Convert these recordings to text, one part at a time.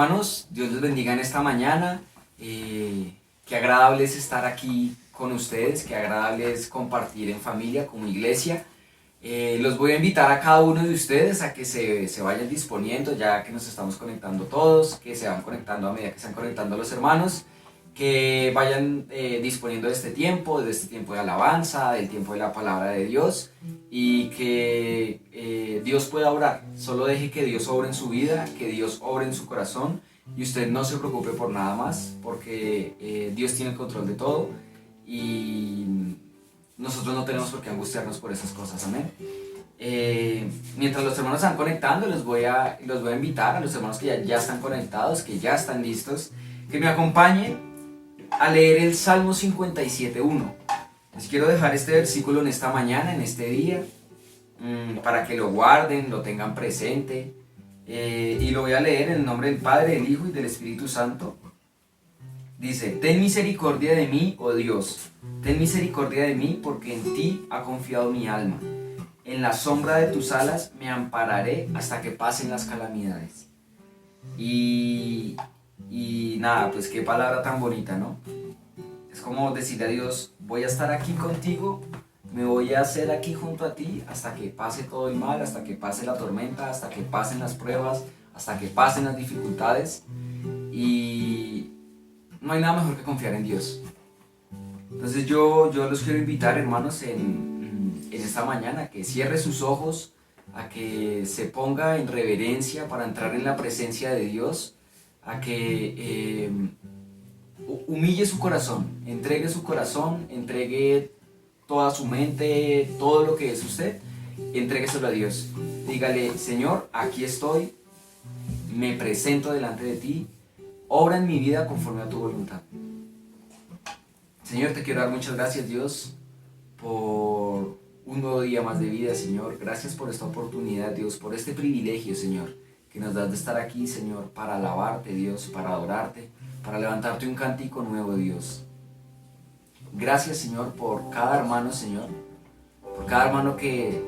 hermanos, Dios les bendiga en esta mañana. Qué agradable es estar aquí con ustedes, qué agradable es compartir en familia como iglesia. Los voy a invitar a cada uno de ustedes a que se vayan disponiendo, ya que nos estamos conectando todos, que se van conectando a medida que se van conectando los hermanos, que vayan disponiendo de este tiempo de alabanza, del tiempo de la palabra de Dios, y que Dios pueda obrar. Solo deje que Dios obre en su vida, que Dios obre en su corazón, y usted no se preocupe por nada más, porque Dios tiene el control de todo, y nosotros no tenemos por qué angustiarnos por esas cosas, amén. Mientras los hermanos están conectando, los voy a invitar a los hermanos que ya están conectados, que ya están listos, que me acompañen a leer el Salmo 57.1. Les quiero dejar este versículo en esta mañana, en este día, para que lo guarden, lo tengan presente, y lo voy a leer en el nombre del Padre, del Hijo y del Espíritu Santo. Dice: ten misericordia de mí, oh Dios, ten misericordia de mí, porque en ti ha confiado mi alma. En la sombra de tus alas me ampararé hasta que pasen las calamidades. Y nada, pues qué palabra tan bonita, ¿no? Es como decirle a Dios: voy a estar aquí contigo, me voy a hacer aquí junto a ti hasta que pase todo el mal, hasta que pase la tormenta, hasta que pasen las pruebas, hasta que pasen las dificultades. Y no hay nada mejor que confiar en Dios. Entonces yo los quiero invitar, hermanos, en esta mañana, a que cierre sus ojos, a que se ponga en reverencia para entrar en la presencia de Dios, a que humille su corazón, entregue toda su mente, todo lo que es usted, entrégueselo a Dios. Dígale: Señor, aquí estoy, me presento delante de ti, obra en mi vida conforme a tu voluntad. Señor, te quiero dar muchas gracias, Dios, por un nuevo día más de vida, Señor. Gracias por esta oportunidad, Dios, por este privilegio, Señor, que nos das de estar aquí, Señor, para alabarte, Dios, para adorarte, para levantarte un cántico nuevo, Dios. Gracias, Señor, por cada hermano, Señor, por cada hermano que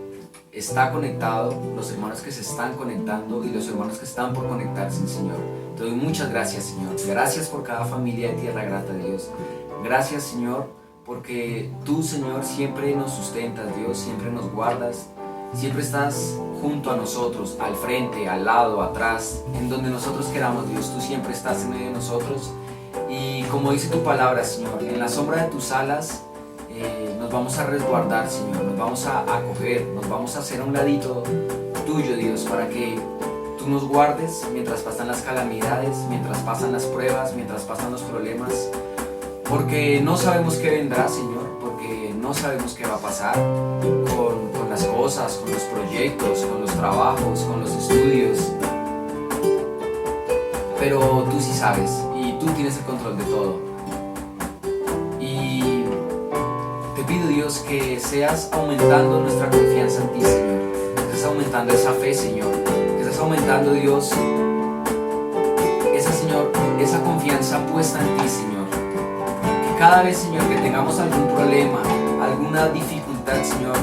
está conectado, los hermanos que se están conectando y los hermanos que están por conectarse, Señor. Te doy muchas gracias, Señor. Gracias por cada familia de Tierra Grata, Dios. Gracias, Señor, porque tú, Señor, siempre nos sustentas, Dios, siempre nos guardas, siempre estás junto a nosotros, al frente, al lado, atrás, en donde nosotros queramos, Dios. Tú siempre estás en medio de nosotros, y como dice tu palabra, Señor, en la sombra de tus alas nos vamos a resguardar, Señor, nos vamos a acoger, nos vamos a hacer a un ladito tuyo, Dios, para que tú nos guardes mientras pasan las calamidades, mientras pasan las pruebas, mientras pasan los problemas, porque no sabemos qué vendrá, Señor, porque no sabemos qué va a pasar con las cosas, con los proyectos, con los trabajos, con los estudios, pero tú sí sabes y tú tienes el control de todo. Y te pido, Dios, que seas aumentando nuestra confianza en ti, Señor, que seas aumentando esa fe, Señor, que seas aumentando, Dios, esa confianza puesta en ti, Señor. Cada vez, Señor, que tengamos algún problema, alguna dificultad, Señor,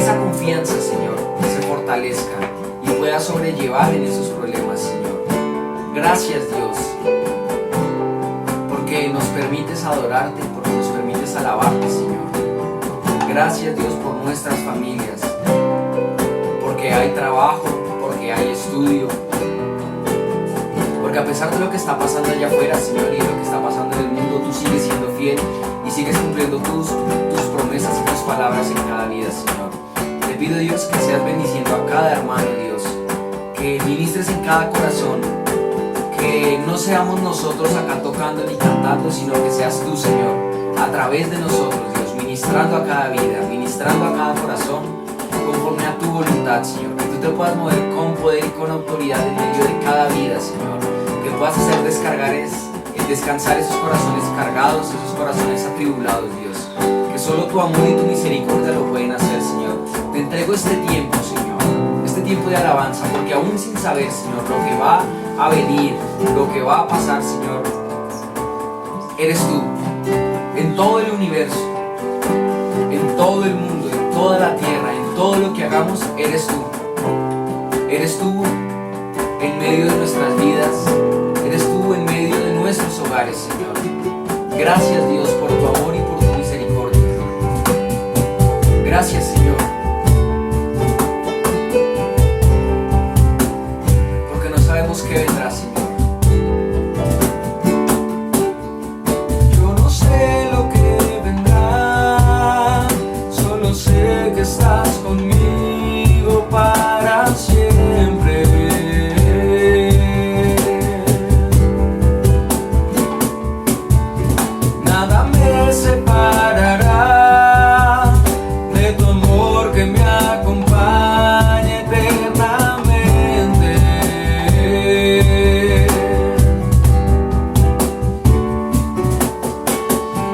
esa confianza, Señor, se fortalezca y pueda sobrellevar en esos problemas, Señor. Gracias, Dios, porque nos permites adorarte, porque nos permites alabarte, Señor. Gracias, Dios, por nuestras familias, porque hay trabajo, porque hay estudio, porque a pesar de lo que está pasando allá afuera, Señor, y de lo que está pasando en el mundo, tú sigues siendo fiel y sigues cumpliendo tus promesas y tus palabras en cada vida, Señor. Te pido, Dios, que seas bendiciendo a cada hermano, Dios, que ministres en cada corazón, que no seamos nosotros acá tocando ni cantando, sino que seas tú, Señor, a través de nosotros, Dios, ministrando a cada vida, ministrando a cada corazón, conforme a tu voluntad, Señor. Que tú te puedas mover con poder y con autoridad en medio de cada vida, Señor. Que puedas hacer descansar esos corazones cargados, esos corazones atribulados, Dios. Que solo tu amor y tu misericordia lo pueden hacer, Señor. Te entrego este tiempo, Señor, este tiempo de alabanza, porque aún sin saber, Señor, lo que va a venir, lo que va a pasar, Señor, eres tú. En todo el universo, en todo el mundo, en toda la tierra, en todo lo que hagamos, eres tú. Eres tú en medio de nuestras vidas. Eres nuestros hogares, Señor. Gracias, Dios, por tu amor y por tu misericordia. Gracias, Señor, porque no sabemos qué vendrá, Señor. Yo no sé lo que vendrá, solo sé que estás conmigo para siempre. Nada me separará de tu amor que me acompaña eternamente.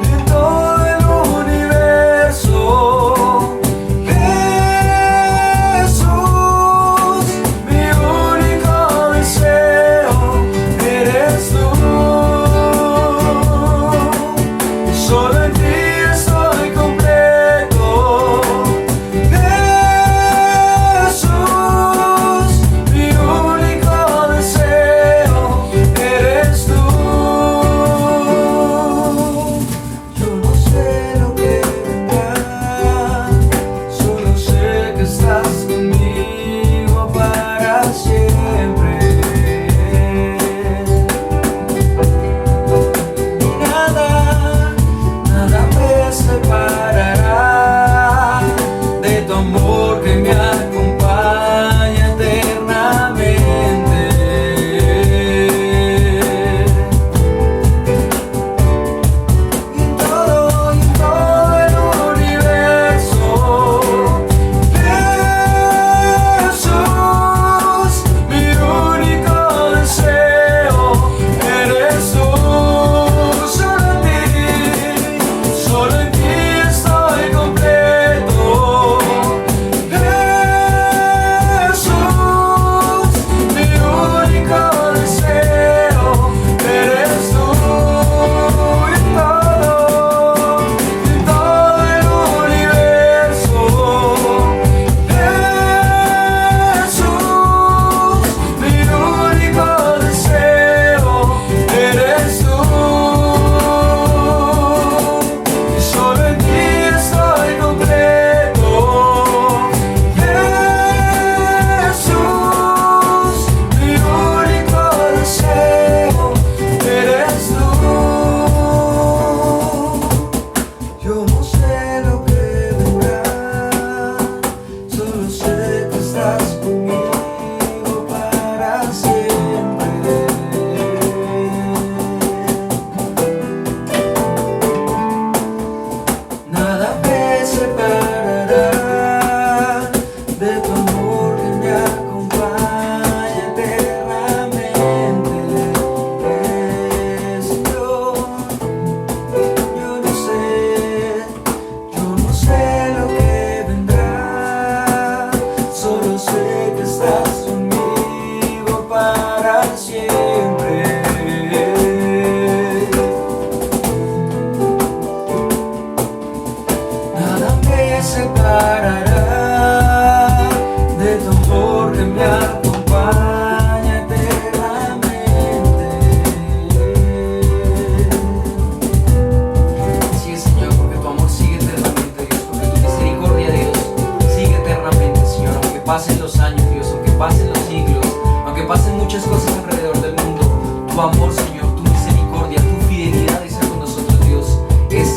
De todo el universo, Jesús, mi único deseo eres tú. Solo en ti estoy completo, Jesús, mi único deseo eres tú. Yo no sé lo que vendrá, solo sé que estás conmigo para siempre. Nada me separará de tu amor que me acompaña eternamente. Y en todo el universo, Jesús, mi único deseo eres tú. Solo en ti estoy completo, Jesús, mi único deseo eres tú. Y en todo el universo, Jesús, mi único deseo eres tú. Y solo en ti estoy completo, Jesús, mi único deseo eres tú. Yo no sé lo que vendrá, solo sé que estás conmigo para siempre. Nada me separará de tu amor que me acompaña eternamente. Señor, yo no sé lo que vendrá, solo sé que estás conmigo para siempre. Nada me separará de tu amor que me acompaña eternamente. Así es, Señor, porque tu amor sigue eternamente, Dios, porque tu misericordia, Dios, sigue eternamente, Señor. Aunque pasen los años, Dios, aunque pasen los siglos, aunque pasen muchas cosas alrededor del mundo, tu amor, Señor, tu misericordia, tu fidelidad está con nosotros, Dios, es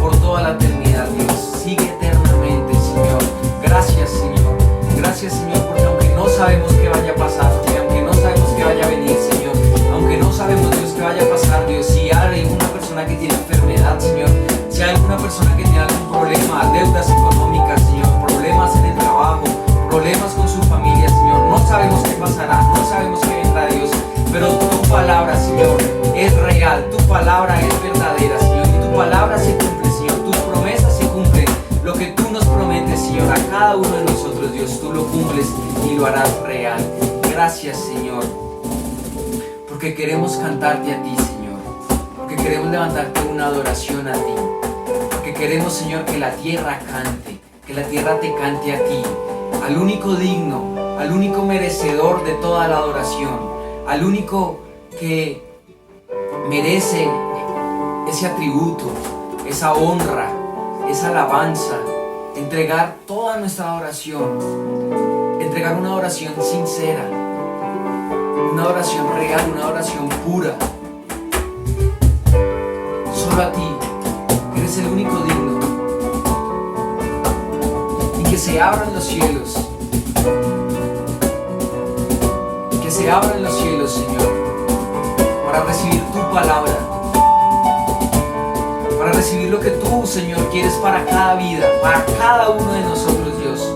por toda la eternidad, Dios. Sigue eternamente, Señor. Gracias, Señor. Gracias, Señor, porque aunque no sabemos qué vaya a pasar, aunque no sabemos qué vaya a venir, Señor, aunque no sabemos, Dios, qué vaya a pasar, Dios, si hay alguna persona que tiene enfermedad, Señor, si hay alguna persona que tiene algún problema, deudas económicas, Señor, problemas en el trabajo, problemas con su familia, Señor, no sabemos qué pasará, no sabemos qué vendrá, Dios, pero tu palabra, Señor, es real, tu palabra es verdadera, Señor, y tu palabra se cumple, Señor, tus promesas se cumplen. Lo que tú nos prometes, Señor, a cada uno de nosotros, Dios, tú lo cumples y lo harás real. Gracias, Señor, porque queremos cantarte a ti, Señor, porque queremos levantarte una adoración a ti, porque queremos, Señor, que la tierra cante, que la tierra te cante a ti, al único digno, al único merecedor de toda la adoración, al único que merece ese atributo, esa honra, esa alabanza, entregar toda nuestra oración, entregar una oración sincera, una oración real, una oración pura, solo a ti, que eres el único digno, y que se abran los cielos, que se abran los cielos, Señor, para recibir tu palabra, para recibir lo que tú, Señor, quieres para cada vida, para cada uno de nosotros, Dios.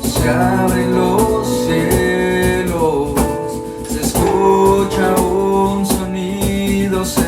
Se abren los cielos, se escucha un sonido celestial.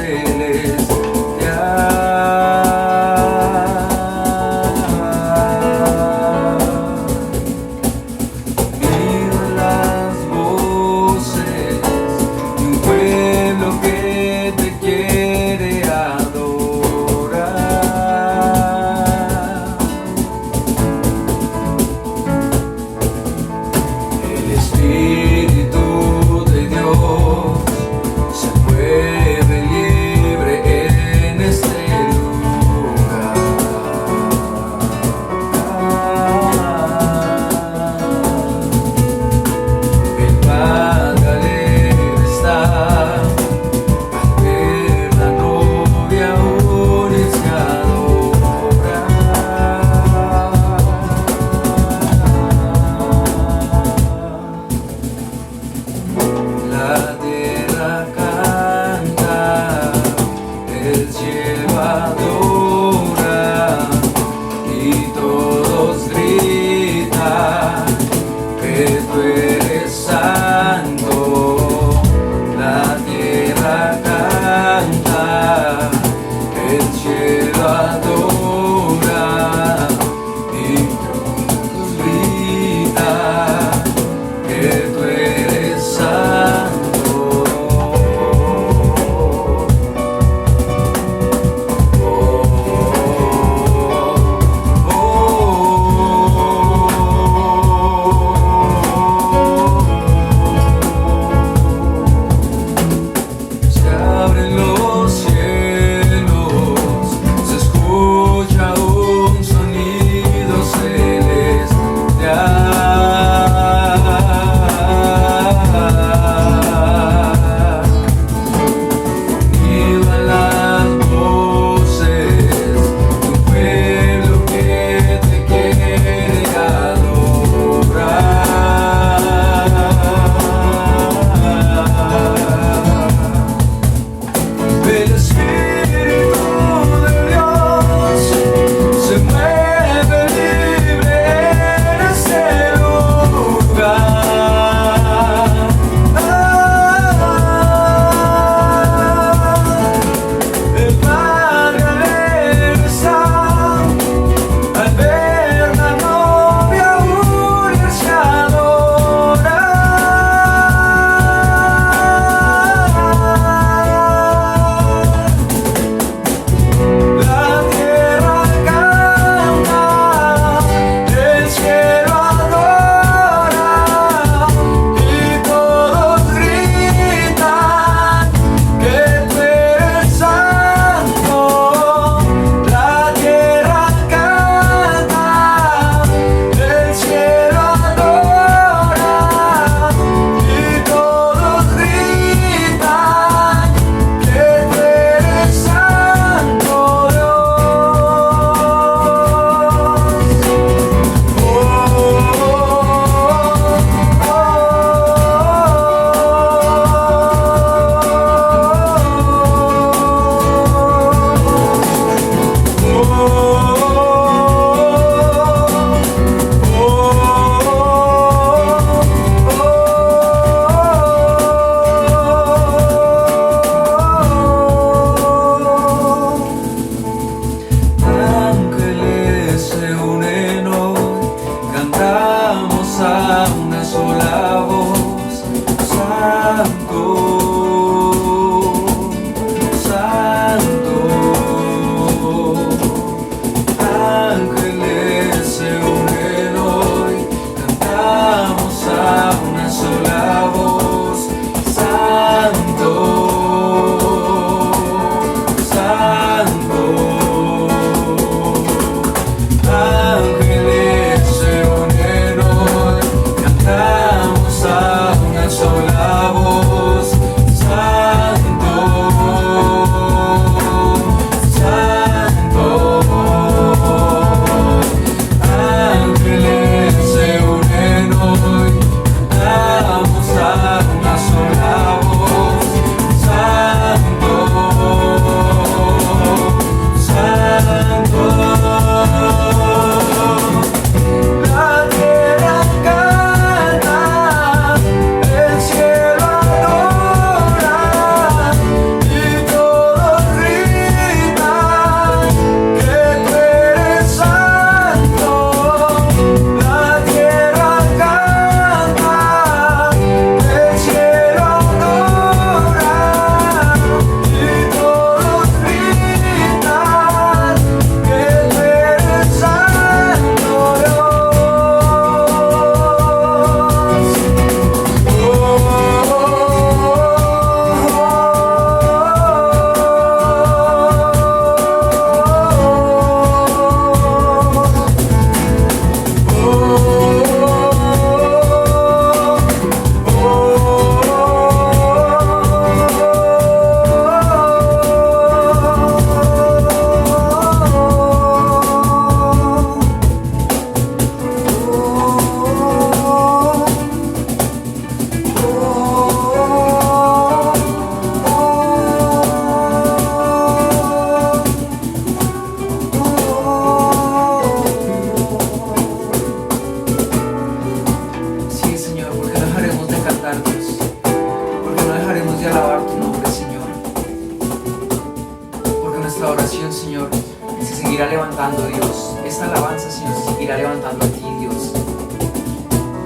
levantando, Dios. Esta alabanza, Señor, se seguirá levantando a ti, Dios.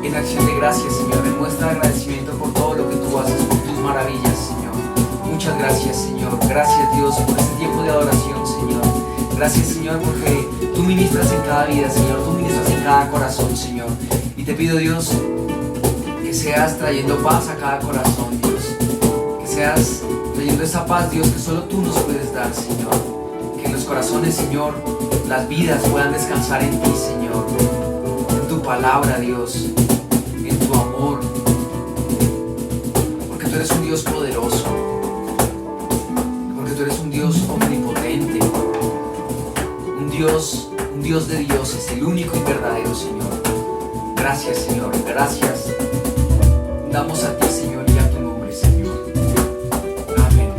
En acción de gracias, Señor, en muestra de agradecimiento por todo lo que tú haces, por tus maravillas, Señor. Muchas gracias, Señor. Gracias, Dios, por este tiempo de adoración, Señor. Gracias, Señor, porque tú ministras en cada vida, Señor. Tú ministras en cada corazón, Señor. Y te pido, Dios, que seas trayendo paz a cada corazón, Dios. Que seas trayendo esa paz, Dios, que solo tú nos puedes dar, Señor. Que en los corazones, Señor, las vidas puedan descansar en ti, Señor. En tu palabra, Dios. En tu amor. Porque tú eres un Dios poderoso. Porque tú eres un Dios omnipotente. Un Dios de dioses, el único y verdadero, Señor. Gracias, Señor. Gracias. Damos a ti, Señor, y a tu nombre, Señor. Amén.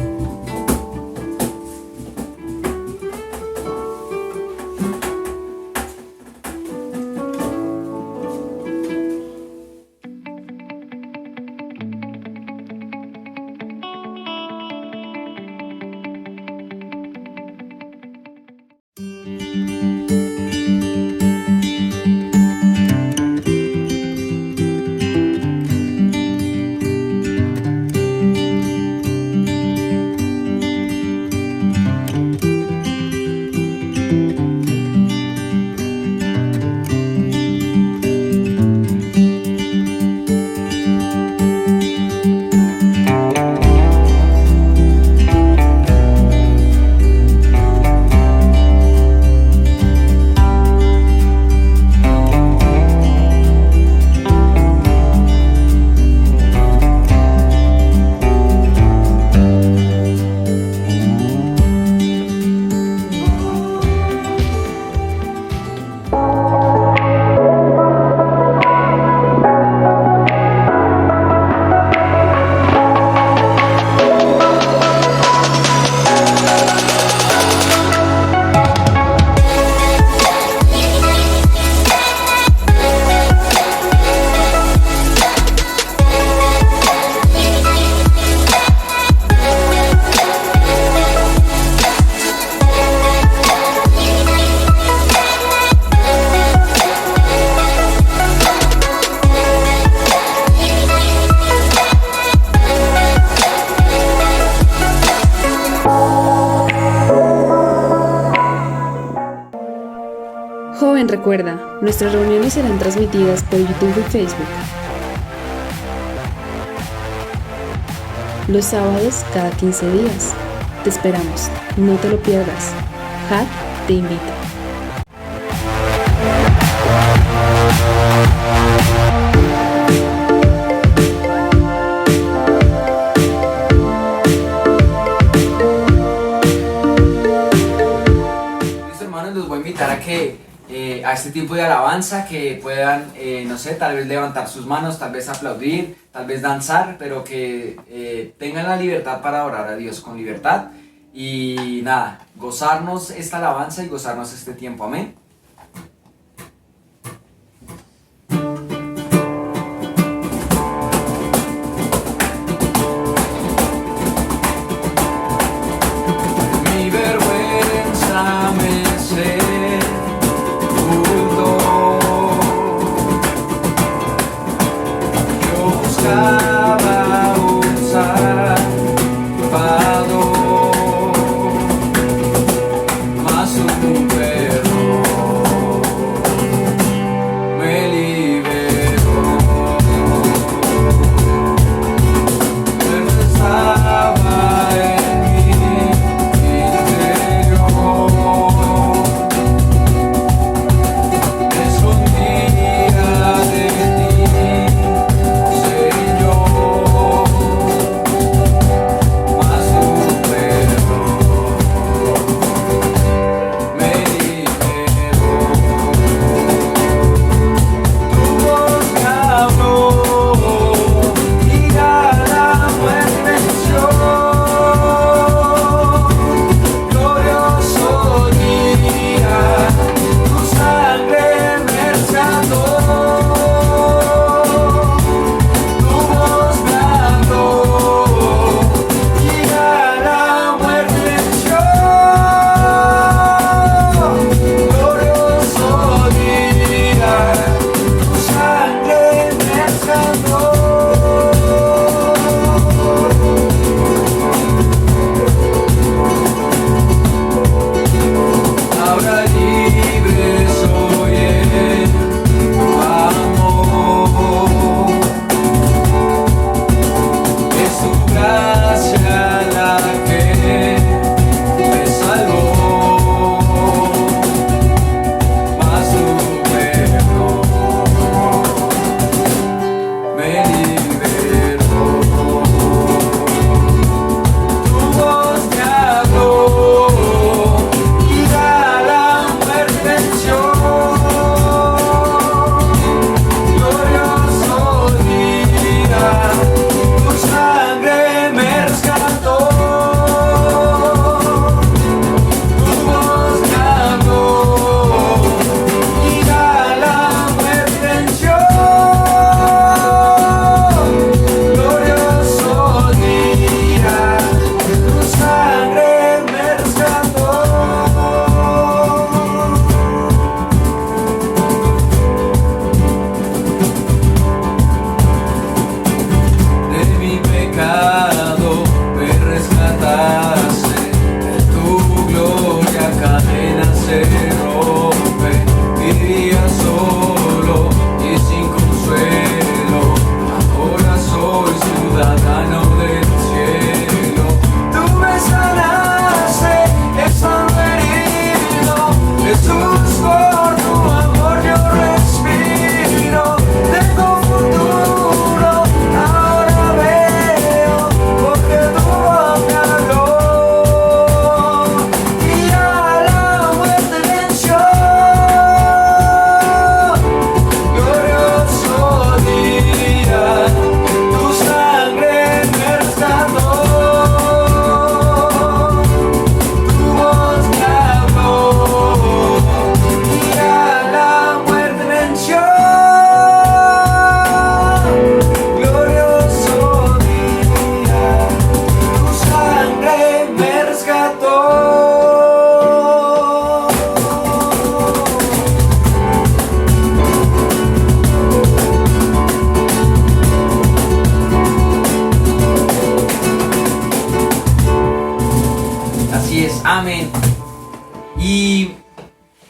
Joven, recuerda, nuestras reuniones serán transmitidas por YouTube y Facebook. Los sábados cada 15 días. Te esperamos, no te lo pierdas. Hat te invita. Listo, hermanos, los voy a invitar a que a este tiempo de alabanza, que puedan, no sé, tal vez levantar sus manos, tal vez aplaudir, tal vez danzar, pero que tengan la libertad para orar a Dios con libertad y nada, gozarnos esta alabanza y gozarnos este tiempo, amén. Mi vergüenza me buscaba un salvador, mas un perdón.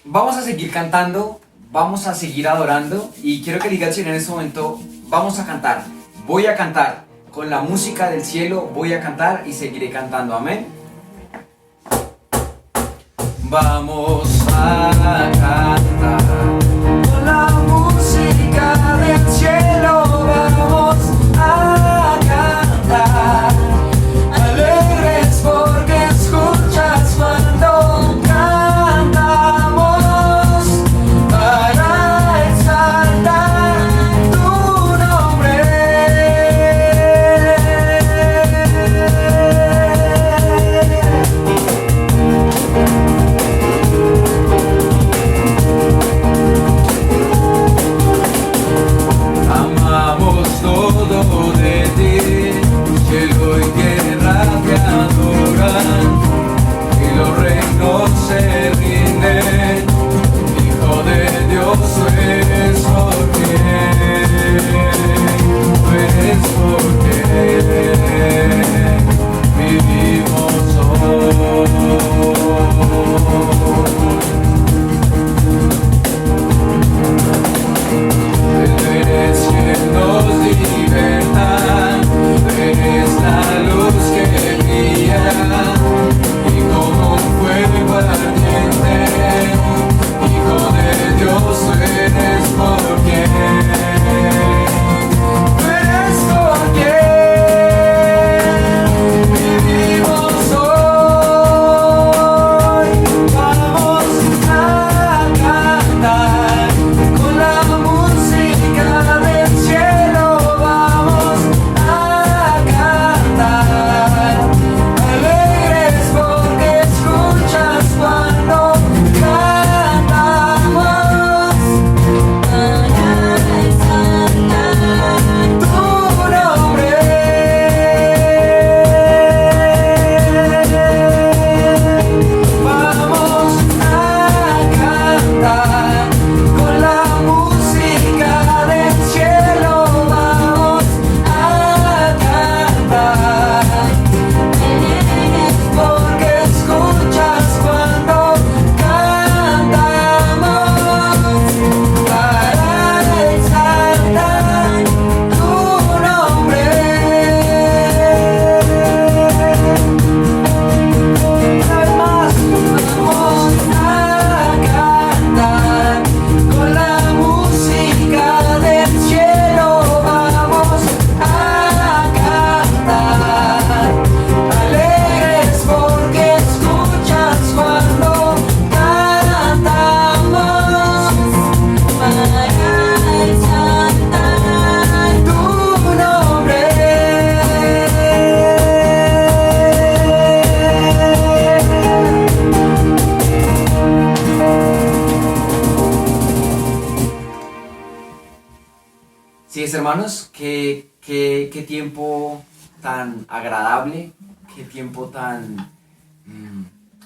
vamos a seguir cantando, vamos a seguir adorando y quiero que diga el Señor en este momento, vamos a cantar, voy a cantar, con la música del cielo voy a cantar y seguiré cantando, amén. Vamos a cantar, con la música del cielo vamos a cantar, alegres porque escuchas cuando cantamos, para exaltar tu nombre. Amamos todo de ti, cielo y tierra te adoran, y los reinos se rinden, Hijo de Dios, tú eres porque vivimos hoy. Eres quien nos liberta, eres la luz que brilla y como un fuego ardiente, Hijo de Dios, tú eres por quien, tú eres por quien vivimos hoy. Vamos a cantar, con la música del cielo vamos a cantar, alegres porque escuchas cuando cantamos, para exaltar tu nombre. Vamos a cantar, con la música del cielo vamos a cantar, porque escuchas cuando cantamos, para exaltar tu nombre. Una vez más, vamos a cantar, con la música del cielo vamos a cantar, alegres porque escuchas cuando cantamos, para exaltar tu nombre. Sí, es, hermanos, qué tiempo tan agradable, qué tiempo tan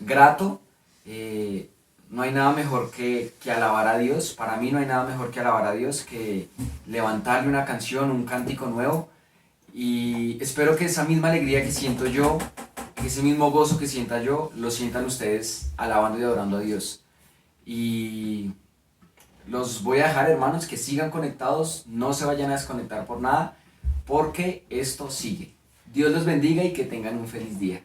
grato. No hay nada mejor que alabar a Dios. Para mí no hay nada mejor que alabar a Dios, que levantarle una canción, un cántico nuevo. Y espero que esa misma alegría que siento yo, que ese mismo gozo que sienta yo, lo sientan ustedes alabando y adorando a Dios. Y los voy a dejar, hermanos, que sigan conectados, no se vayan a desconectar por nada, porque esto sigue. Dios los bendiga y que tengan un feliz día.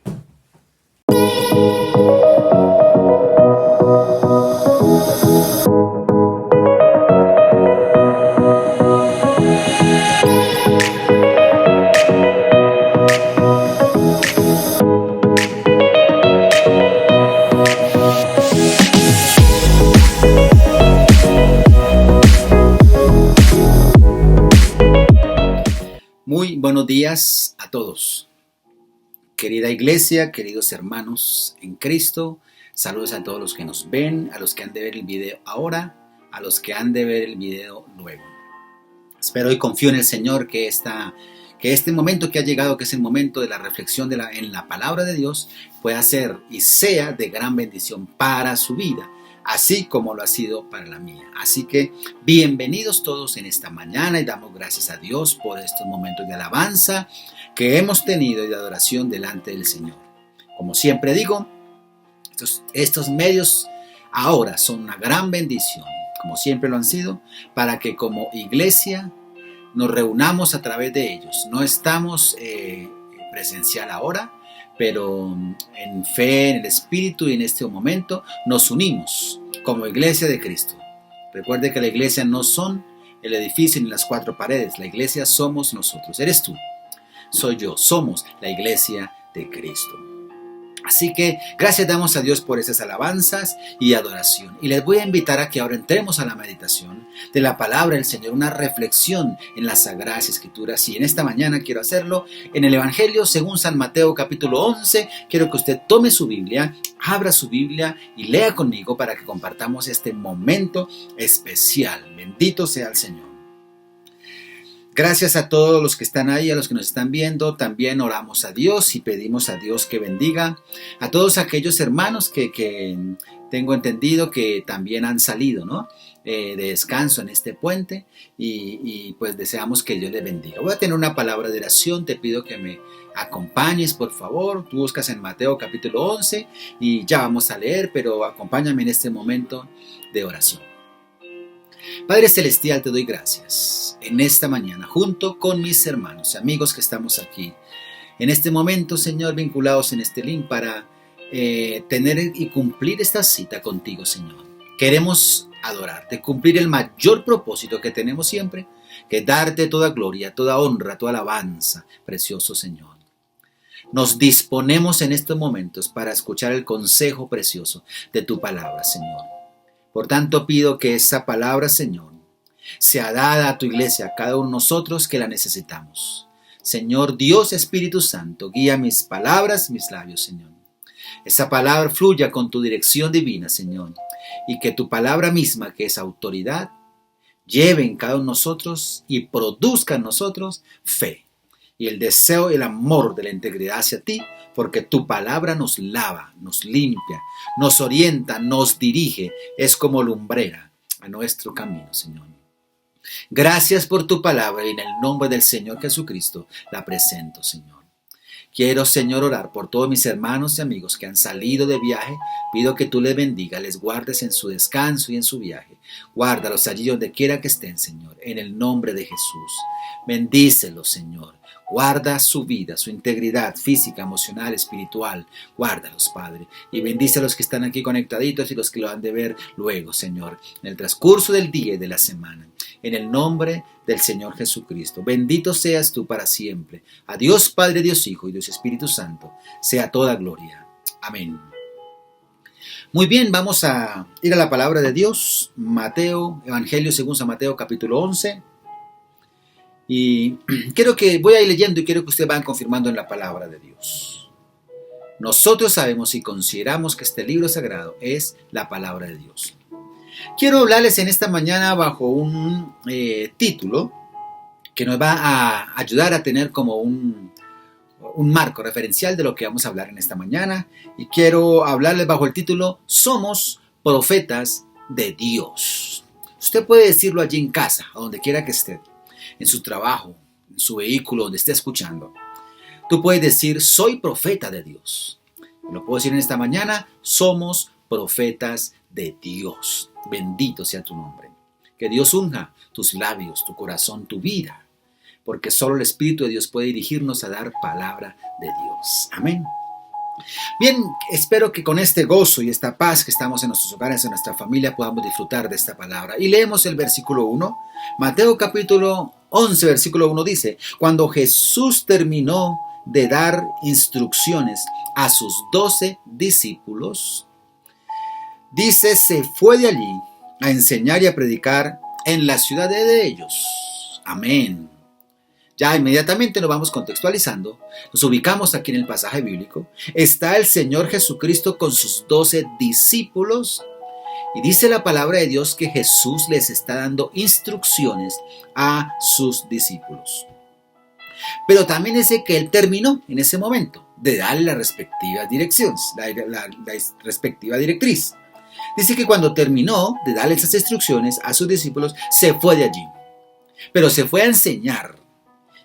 Muy buenos días a todos. Querida iglesia, queridos hermanos en Cristo, saludos a todos los que nos ven, a los que han de ver el video ahora, a los que han de ver el video luego. Espero y confío en el Señor que este momento que ha llegado, que es el momento de la reflexión en la palabra de Dios, pueda ser y sea de gran bendición para su vida, así como lo ha sido para la mía. Así que bienvenidos todos en esta mañana y damos gracias a Dios por estos momentos de alabanza que hemos tenido y de adoración delante del Señor. Como siempre digo, estos medios ahora son una gran bendición, como siempre lo han sido, para que como iglesia nos reunamos a través de ellos. No estamos presencial ahora, pero en fe, en el Espíritu y en este momento nos unimos como iglesia de Cristo. Recuerde que la iglesia no son el edificio ni las cuatro paredes, la iglesia somos nosotros, eres tú, soy yo, somos la iglesia de Cristo. Así que gracias damos a Dios por esas alabanzas y adoración. Y les voy a invitar a que ahora entremos a la meditación de la palabra del Señor, una reflexión en las Sagradas Escrituras. Y en esta mañana quiero hacerlo en el Evangelio según San Mateo capítulo 11. Quiero que usted tome su Biblia, abra su Biblia y lea conmigo para que compartamos este momento especial. Bendito sea el Señor. Gracias a todos los que están ahí, a los que nos están viendo. También oramos a Dios y pedimos a Dios que bendiga a todos aquellos hermanos que tengo entendido que también han salido, ¿no? De descanso en este puente y pues deseamos que Dios les bendiga. Voy a tener una palabra de oración, te pido que me acompañes por favor. Tú buscas en Mateo capítulo 11 y ya vamos a leer, pero acompáñame en este momento de oración. Padre Celestial, te doy gracias en esta mañana, junto con mis hermanos y amigos que estamos aquí, en este momento, Señor, vinculados en este link para tener y cumplir esta cita contigo, Señor. Queremos adorarte, cumplir el mayor propósito que tenemos siempre, que darte toda gloria, toda honra, toda alabanza, precioso Señor. Nos disponemos en estos momentos para escuchar el consejo precioso de tu palabra, Señor. Por tanto, pido que esa palabra, Señor, sea dada a tu iglesia, a cada uno de nosotros que la necesitamos. Señor Dios Espíritu Santo, guía mis palabras, mis labios, Señor. Esa palabra fluya con tu dirección divina, Señor, y que tu palabra misma, que es autoridad, lleve en cada uno de nosotros y produzca en nosotros fe y el deseo y el amor de la integridad hacia ti, porque tu palabra nos lava, nos limpia, nos orienta, nos dirige, es como lumbrera a nuestro camino, Señor. Gracias por tu palabra y en el nombre del Señor Jesucristo la presento, Señor. Quiero, Señor, orar por todos mis hermanos y amigos que han salido de viaje. Pido que tú les bendiga, les guardes en su descanso y en su viaje. Guárdalos allí donde quiera que estén, Señor, en el nombre de Jesús. Bendícelos, Señor. Guarda su vida, su integridad física, emocional, espiritual. Guárdalos, Padre. Y bendice a los que están aquí conectaditos y los que lo han de ver luego, Señor, en el transcurso del día y de la semana. En el nombre del Señor Jesucristo. Bendito seas tú para siempre. A Dios Padre, Dios Hijo y Dios Espíritu Santo sea toda gloria. Amén. Muy bien, vamos a ir a la palabra de Dios. Mateo, Evangelio según San Mateo capítulo 11. Y voy a ir leyendo y quiero que ustedes vayan confirmando en la palabra de Dios. Nosotros sabemos y consideramos que este libro sagrado es la palabra de Dios. Quiero hablarles en esta mañana bajo un título que nos va a ayudar a tener como un marco referencial de lo que vamos a hablar en esta mañana. Y quiero hablarles bajo el título Somos profetas de Dios. Usted puede decirlo allí en casa, a donde quiera que esté, en su trabajo, en su vehículo, donde esté escuchando. Tú puedes decir, soy profeta de Dios. Lo puedo decir en esta mañana, somos profetas de Dios. Bendito sea tu nombre. Que Dios unja tus labios, tu corazón, tu vida, porque solo el Espíritu de Dios puede dirigirnos a dar palabra de Dios. Amén. Bien, espero que con este gozo y esta paz que estamos en nuestros hogares, en nuestra familia, podamos disfrutar de esta palabra. Y leemos el versículo 1. Mateo capítulo 11, versículo 1 dice, cuando Jesús terminó de dar instrucciones a sus 12 discípulos, dice, se fue de allí a enseñar y a predicar en la ciudad de ellos. Amén. Ya inmediatamente nos vamos contextualizando, nos ubicamos aquí en el pasaje bíblico. Está el Señor Jesucristo con sus 12 discípulos y dice la palabra de Dios que Jesús les está dando instrucciones a sus discípulos. Pero también dice que Él terminó en ese momento de darle las respectivas direcciones, la respectiva directriz. Dice que cuando terminó de darle esas instrucciones a sus discípulos, se fue de allí. Pero se fue a enseñar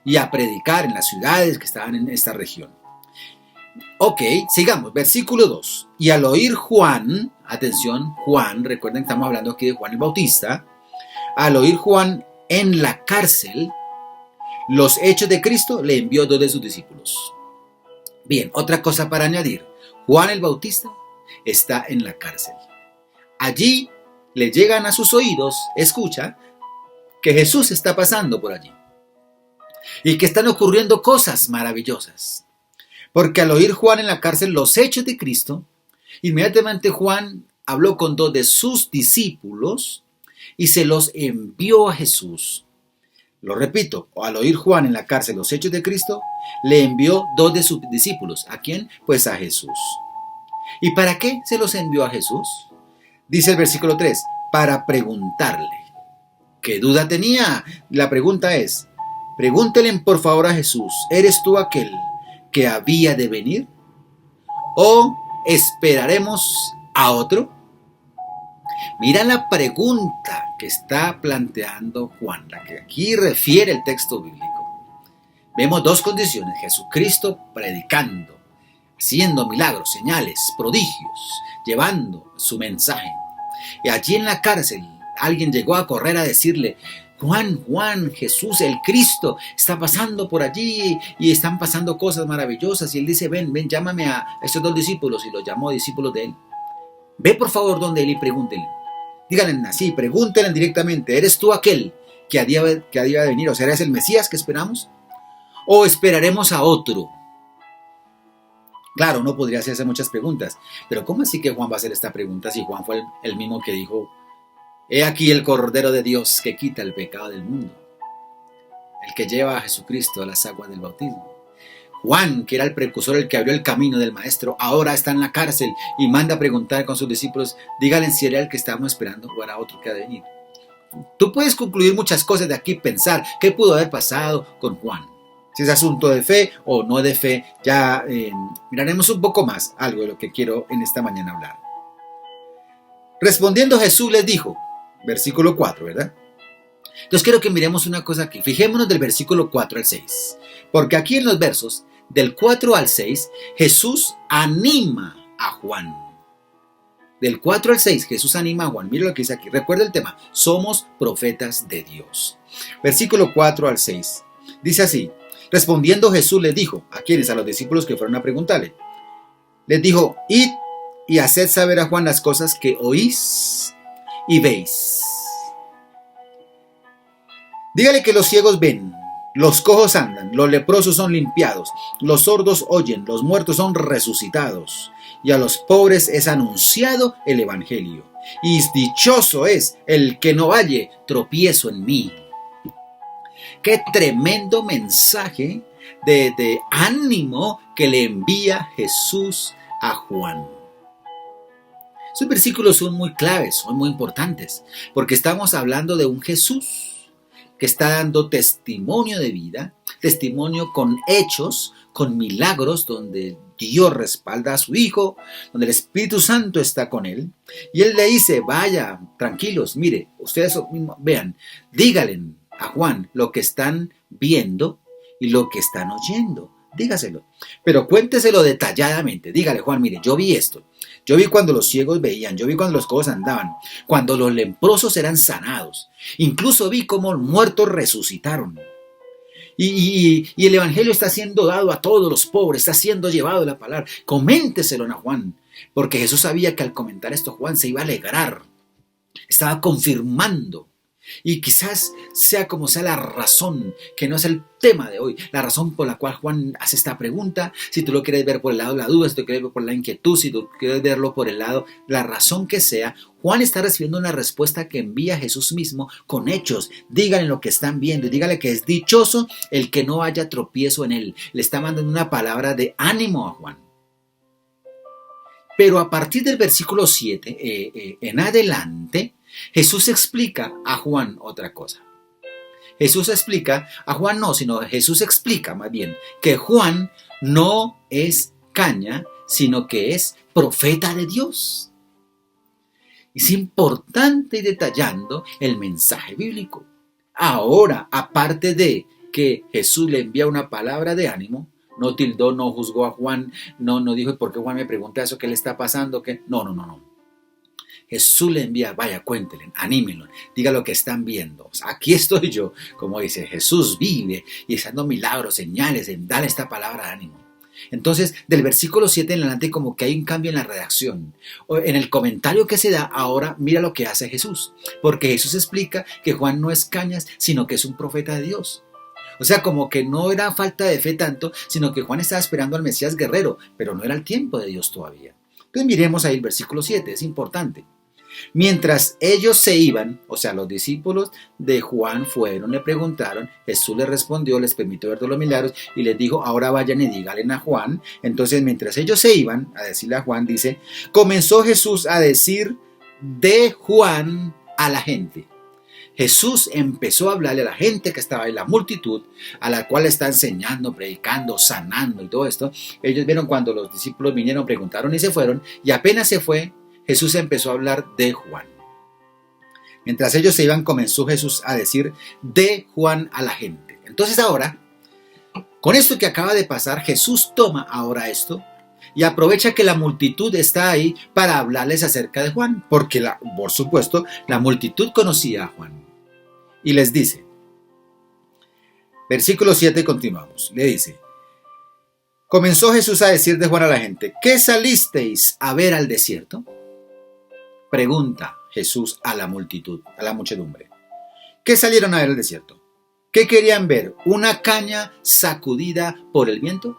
y a predicar en las ciudades que estaban en esta región. Ok, sigamos, versículo 2. Y al oír Juan, atención, Juan, recuerden que estamos hablando aquí de Juan el Bautista, al oír Juan en la cárcel los hechos de Cristo, le envió 2 de sus discípulos. Bien, otra cosa para añadir, Juan el Bautista está en la cárcel. Allí le llegan a sus oídos, escucha, que Jesús está pasando por allí y que están ocurriendo cosas maravillosas. Porque al oír Juan en la cárcel los hechos de Cristo, inmediatamente Juan habló con 2 de sus discípulos y se los envió a Jesús. Lo repito, al oír Juan en la cárcel los hechos de Cristo, le envió 2 de sus discípulos. ¿A quién? Pues a Jesús. ¿Y para qué se los envió a Jesús? Dice el versículo 3, para preguntarle. ¿Qué duda tenía? La pregunta es, pregúntele por favor a Jesús, ¿eres tú aquel que había de venir? ¿O esperaremos a otro? Mira la pregunta que está planteando Juan, la que aquí refiere el texto bíblico. Vemos 2 condiciones, Jesucristo predicando, haciendo milagros, señales, prodigios, llevando su mensaje. Y allí en la cárcel alguien llegó a correr a decirle, Juan, Jesús el Cristo está pasando por allí y están pasando cosas maravillosas. Y él dice, ven, llámame a estos 2 discípulos, y los llamó discípulos de él. Ve por favor donde él y pregúntenle. Díganle así, pregúntenle directamente, ¿eres tú aquel que había de venir? O sea, ¿eres el Mesías que esperamos? ¿O esperaremos a otro? Claro, uno podría hacerse muchas preguntas, pero ¿cómo así que Juan va a hacer esta pregunta si Juan fue el mismo que dijo, he aquí el Cordero de Dios que quita el pecado del mundo, el que lleva a Jesucristo a las aguas del bautismo? Juan, que era el precursor, el que abrió el camino del Maestro, ahora está en la cárcel y manda a preguntar con sus discípulos, díganle si era el que estábamos esperando o era otro que ha de venir. Tú puedes concluir muchas cosas de aquí, pensar qué pudo haber pasado con Juan. Si es asunto de fe o no de fe, ya miraremos un poco más algo de lo que quiero en esta mañana hablar. Respondiendo Jesús les dijo, versículo 4, ¿verdad? Entonces quiero que miremos una cosa aquí. Fijémonos del versículo 4 al 6. Porque aquí en los versos del 4 al 6, Jesús anima a Juan. Del 4 al 6, Jesús anima a Juan. Mira lo que dice aquí. Recuerda el tema. Somos profetas de Dios. Versículo 4 al 6. Dice así. Respondiendo Jesús les dijo. ¿A quiénes? A los discípulos que fueron a preguntarle. Les dijo, id y haced saber a Juan las cosas que oís y veis. Dígale que los ciegos ven, los cojos andan, los leprosos son limpiados, los sordos oyen, los muertos son resucitados, y a los pobres es anunciado el evangelio. Y dichoso es el que no halle tropiezo en mí. Qué tremendo mensaje de ánimo que le envía Jesús a Juan. Estos versículos son muy claves, son muy importantes, porque estamos hablando de un Jesús que está dando testimonio de vida, testimonio con hechos, con milagros, donde Dios respalda a su Hijo, donde el Espíritu Santo está con él. Y él le dice, vaya, tranquilos, mire, ustedes vean, díganle a Juan lo que están viendo y lo que están oyendo. Dígaselo, pero cuénteselo detalladamente. Dígale, Juan, mire, yo vi esto. Yo vi cuando los ciegos veían, yo vi cuando los cojos andaban, cuando los leprosos eran sanados. Incluso vi cómo los muertos resucitaron. Y el evangelio está siendo dado a todos los pobres, está siendo llevado la palabra. Coménteselo a Juan, porque Jesús sabía que al comentar esto Juan se iba a alegrar. Estaba confirmando. Y quizás sea como sea la razón, que no es el tema de hoy, la razón por la cual Juan hace esta pregunta. Si tú lo quieres ver por el lado de la duda, si tú quieres ver por la inquietud, si tú quieres verlo por el lado, la razón que sea, Juan está recibiendo una respuesta que envía Jesús mismo con hechos. Díganle lo que están viendo y díganle que es dichoso el que no haya tropiezo en él. Le está mandando una palabra de ánimo a Juan. Pero a partir del versículo 7 en adelante, Jesús explica a Juan otra cosa. Jesús explica, a Juan no, sino Jesús explica más bien que Juan no es caña, sino que es profeta de Dios. Es importante ir detallando el mensaje bíblico. Ahora, aparte de que Jesús le envía una palabra de ánimo, no tildó, no juzgó a Juan, no dijo, ¿por qué Juan me pregunta eso? ¿Qué le está pasando? ¿Qué? No. Jesús le envía, vaya, cuéntenle, anímenlo, diga lo que están viendo. O sea, aquí estoy yo, como dice, Jesús vive y está dando milagros, señales, dale esta palabra de ánimo. Entonces, del versículo 7 en adelante, como que hay un cambio en la redacción. En el comentario que se da, ahora mira lo que hace Jesús. Porque Jesús explica que Juan no es cañas, sino que es un profeta de Dios. O sea, como que no era falta de fe tanto, sino que Juan estaba esperando al Mesías guerrero, pero no era el tiempo de Dios todavía. Entonces miremos ahí el versículo 7, es importante. Mientras ellos se iban, o sea, los discípulos de Juan fueron, le preguntaron, Jesús les respondió, les permitió ver todos los milagros y les dijo, ahora vayan y díganle a Juan. Entonces, mientras ellos se iban a decirle a Juan, dice, comenzó Jesús a decir de Juan a la gente. Jesús empezó a hablarle a la gente que estaba en la multitud, a la cual está enseñando, predicando, sanando y todo esto. Ellos vieron cuando los discípulos vinieron, preguntaron y se fueron, y apenas se fue, Jesús empezó a hablar de Juan. Mientras ellos se iban, comenzó Jesús a decir de Juan a la gente. Entonces ahora, con esto que acaba de pasar, Jesús toma ahora esto y aprovecha que la multitud está ahí para hablarles acerca de Juan, porque por supuesto la multitud conocía a Juan. Y les dice, versículo 7, continuamos, le dice, comenzó Jesús a decir de Juan a la gente, ¿qué salisteis a ver al desierto? Pregunta Jesús a la multitud, a la muchedumbre. ¿Qué salieron a ver al desierto? ¿Qué querían ver? ¿Una caña sacudida por el viento?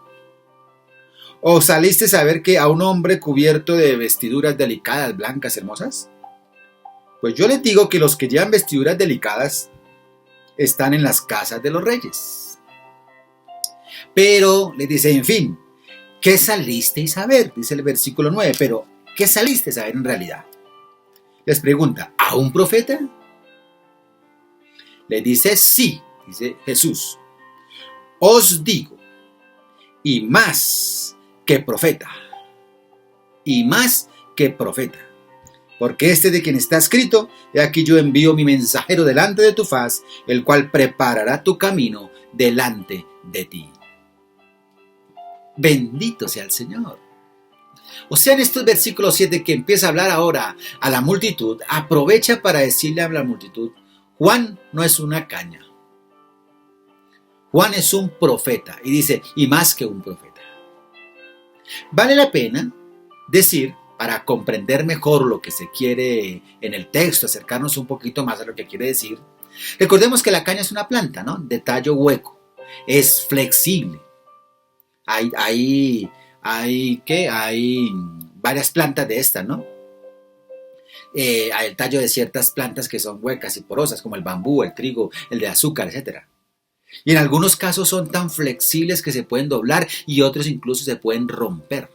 ¿O salisteis a ver que a un hombre cubierto de vestiduras delicadas, blancas, hermosas? Pues yo les digo que los que llevan vestiduras delicadas están en las casas de los reyes. Pero les dice, en fin, ¿qué salisteis a ver? Dice el versículo 9, pero ¿qué salisteis a ver en realidad? Les pregunta, ¿a un profeta? Le dice, sí, dice Jesús. Os digo, y más que profeta. Y más que profeta. Porque de quien está escrito, he aquí yo envío mi mensajero delante de tu faz, el cual preparará tu camino delante de ti. Bendito sea el Señor. O sea, en estos versículos 7 que empieza a hablar ahora a la multitud, aprovecha para decirle a la multitud, Juan no es una caña. Juan es un profeta. Y dice, y más que un profeta. Vale la pena decir, para comprender mejor lo que se quiere en el texto, acercarnos un poquito más a lo que quiere decir. Recordemos que la caña es una planta, ¿no? De tallo hueco. Es flexible. Hay varias plantas de estas, ¿no? Hay el tallo de ciertas plantas que son huecas y porosas, como el bambú, el trigo, el de azúcar, etc. Y en algunos casos son tan flexibles que se pueden doblar y otros incluso se pueden romper.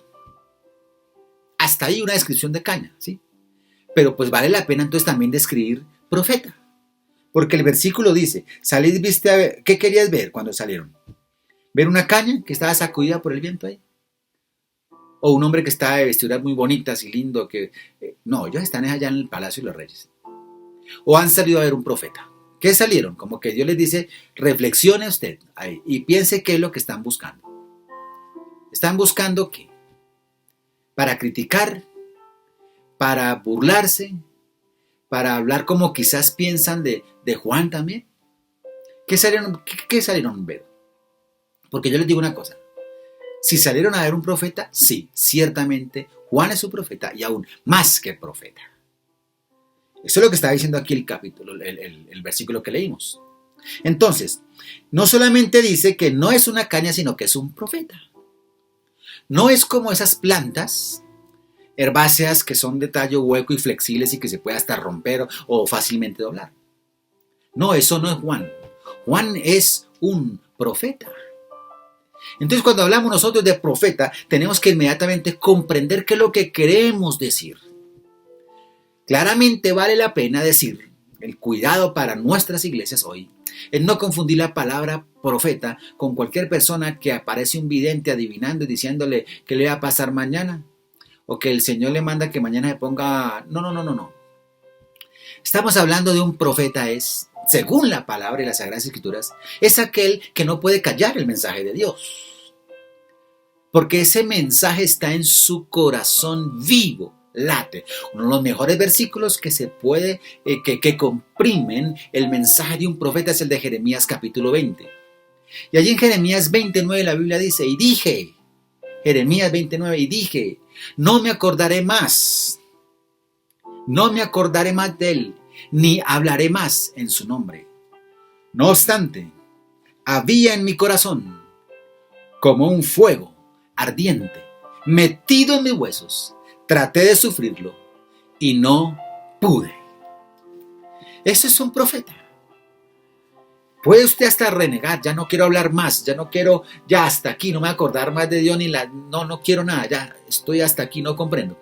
Hasta ahí una descripción de caña, ¿sí? Pero pues vale la pena entonces también describir profeta. Porque el versículo dice, salid, viste a ver, ¿qué querías ver cuando salieron? ¿Ver una caña que estaba sacudida por el viento ahí? O un hombre que está de vestiduras muy bonitas y lindo, que no, ellos están allá en el palacio de los reyes. O han salido a ver un profeta. ¿Qué salieron? Como que Dios les dice, reflexione usted ahí y piense qué es lo que están buscando. ¿Están buscando qué? Para criticar, para burlarse, para hablar como quizás piensan de Juan también. ¿Qué salieron a ver? Porque yo les digo una cosa. Si salieron a ver un profeta, sí, ciertamente Juan es un profeta y aún más que profeta. Eso es lo que está diciendo aquí el capítulo, el versículo que leímos. Entonces, no solamente dice que no es una caña, sino que es un profeta. No es como esas plantas herbáceas que son de tallo hueco y flexibles y que se puede hasta romper o fácilmente doblar. No, eso no es Juan. Juan es un profeta. Entonces, cuando hablamos nosotros de profeta, tenemos que inmediatamente comprender qué es lo que queremos decir. Claramente vale la pena decir, el cuidado para nuestras iglesias hoy, es no confundir la palabra profeta con cualquier persona que aparece un vidente adivinando y diciéndole qué le va a pasar mañana, o que el Señor le manda que mañana se ponga... No. Estamos hablando de un profeta, según la palabra y las Sagradas Escrituras, es aquel que no puede callar el mensaje de Dios. Porque ese mensaje está en su corazón vivo, late. Uno de los mejores versículos que se puede, que comprimen el mensaje de un profeta es el de Jeremías capítulo 20. Y allí en Jeremías 29 la Biblia dice, y dije, Jeremías 29, y dije, no me acordaré más de él, ni hablaré más en su nombre. No obstante, había en mi corazón como un fuego ardiente, metido en mis huesos. Traté de sufrirlo y no pude. Ese es un profeta. Puede usted hasta renegar, ya no quiero hablar más, ya hasta aquí, no me voy a acordar más de Dios, no quiero nada, ya estoy hasta aquí, no comprendo.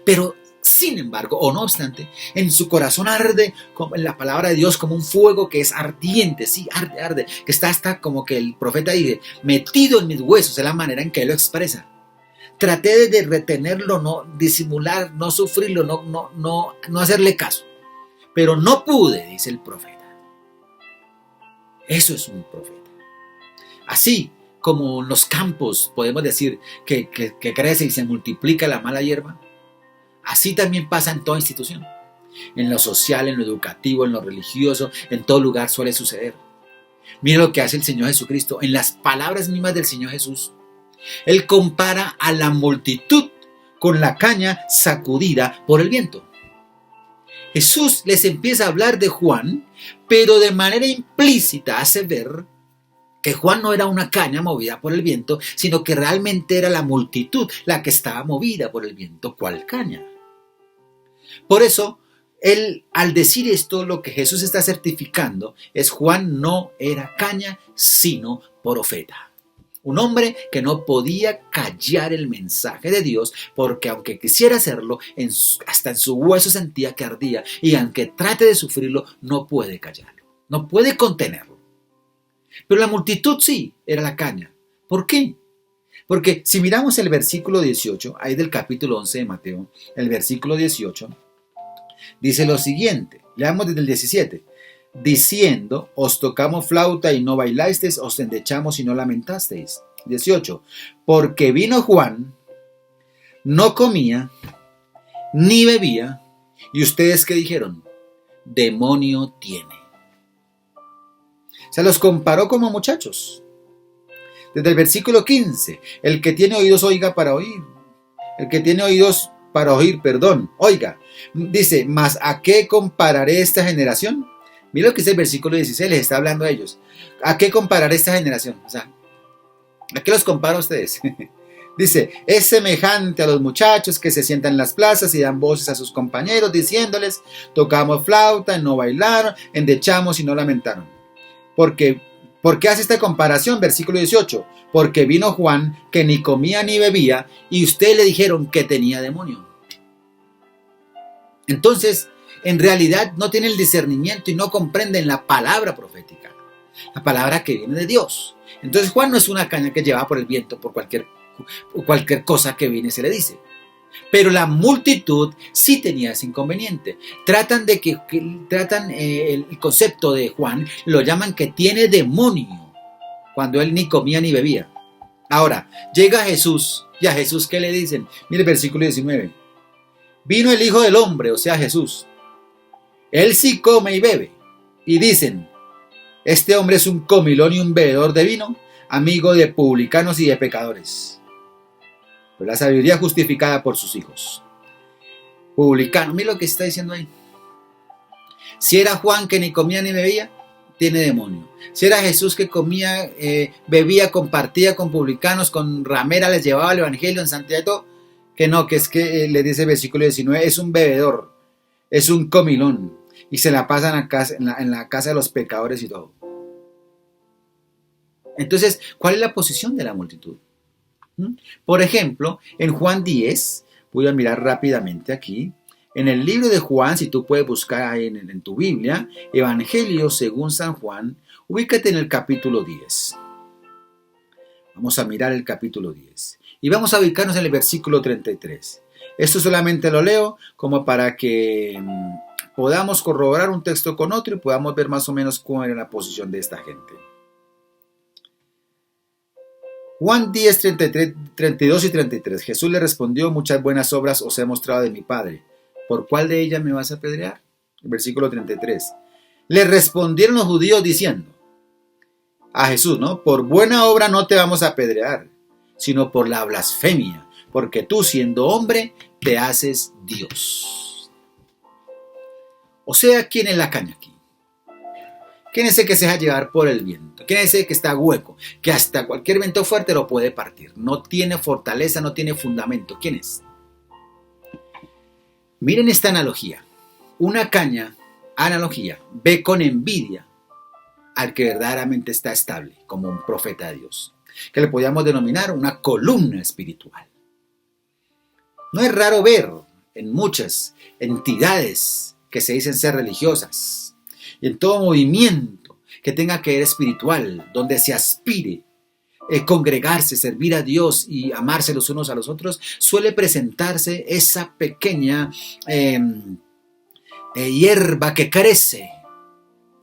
Pero sin embargo, o no obstante, en su corazón arde, como en la palabra de Dios, como un fuego que es ardiente, sí, arde, que está hasta como que el profeta dice, metido en mis huesos, es la manera en que él lo expresa. Traté de retenerlo, no disimular, no sufrirlo, no hacerle caso, pero no pude, dice el profeta. Eso es un profeta. Así como en los campos podemos decir que crece y se multiplica la mala hierba, así también pasa en toda institución. En lo social, en lo educativo, en lo religioso, en todo lugar suele suceder. Mira lo que hace el Señor Jesucristo. En las palabras mismas del Señor Jesús, Él compara a la multitud con la caña sacudida por el viento. Jesús les empieza a hablar de Juan, pero de manera implícita hace ver que Juan no era una caña movida por el viento, sino que realmente era la multitud la que estaba movida por el viento. ¿Cuál caña? Por eso, él, al decir esto, lo que Jesús está certificando es Juan no era caña, sino profeta. Un hombre que no podía callar el mensaje de Dios, porque aunque quisiera hacerlo, hasta en su hueso sentía que ardía, y aunque trate de sufrirlo, no puede callarlo, no puede contenerlo. Pero la multitud sí, era la caña. ¿Por qué? Porque si miramos el versículo 18, ahí del capítulo 11 de Mateo, el versículo 18, dice lo siguiente, leamos desde el 17. Diciendo, os tocamos flauta y no bailasteis, os endechamos y no lamentasteis. 18. Porque vino Juan, no comía, ni bebía, y ustedes ¿qué dijeron? Demonio tiene. Se los comparó como muchachos. Desde el versículo 15, el que tiene oídos oiga para oír. El que tiene oídos para oír, oiga. Dice, ¿mas a qué compararé esta generación? Mira lo que dice el versículo 16, les está hablando a ellos. ¿A qué compararé esta generación? O sea, ¿a qué los comparo a ustedes? Dice, es semejante a los muchachos que se sientan en las plazas y dan voces a sus compañeros diciéndoles, tocamos flauta y no bailaron, endechamos y no lamentaron. ¿Por qué hace esta comparación? Versículo 18, porque vino Juan que ni comía ni bebía y ustedes le dijeron que tenía demonio. Entonces, en realidad no tienen el discernimiento y no comprenden la palabra profética, la palabra que viene de Dios. Entonces Juan no es una caña que lleva por el viento por cualquier cosa que viene y se le dice. Pero la multitud sí tenía ese inconveniente. Tratan el concepto de Juan, lo llaman que tiene demonio, cuando él ni comía ni bebía. Ahora, llega Jesús, y a Jesús ¿qué le dicen? Mire el versículo 19. Vino el Hijo del Hombre, o sea Jesús. Él sí come y bebe. Y dicen, este hombre es un comilón y un bebedor de vino, amigo de publicanos y de pecadores. Pero la sabiduría justificada por sus hijos. Publicano, mira lo que está diciendo ahí. Si era Juan que ni comía ni bebía, tiene demonio. Si era Jesús que comía, bebía, compartía con publicanos, con ramera, les llevaba el evangelio en santidad y todo, que es que le dice el versículo 19, es un bebedor, es un comilón, y se la pasan en la casa de los pecadores y todo. Entonces, ¿cuál es la posición de la multitud? Por ejemplo, en Juan 10, voy a mirar rápidamente aquí, en el libro de Juan, si tú puedes buscar ahí en tu Biblia, Evangelio según San Juan, ubícate en el capítulo 10. Vamos a mirar el capítulo 10. Y vamos a ubicarnos en el versículo 33. Esto solamente lo leo como para que podamos corroborar un texto con otro y podamos ver más o menos cómo era la posición de esta gente. Juan 10, 32 y 33. Jesús le respondió: muchas buenas obras os he mostrado de mi Padre. ¿Por cuál de ellas me vas a apedrear? Versículo 33. Le respondieron los judíos diciendo a Jesús, ¿no? Por buena obra no te vamos a apedrear, sino por la blasfemia, porque tú, siendo hombre, te haces Dios. O sea, ¿quién es la caña aquí? ¿Quién es el que se deja llevar por el viento? ¿Quién es el que está hueco? Que hasta cualquier viento fuerte lo puede partir. No tiene fortaleza, no tiene fundamento. ¿Quién es? Miren esta analogía. Una caña, analogía, ve con envidia al que verdaderamente está estable, como un profeta de Dios, que le podríamos denominar una columna espiritual. No es raro ver en muchas entidades que se dicen ser religiosas y en todo movimiento que tenga que ver espiritual, donde se aspire congregarse, servir a Dios y amarse los unos a los otros, suele presentarse esa pequeña hierba que crece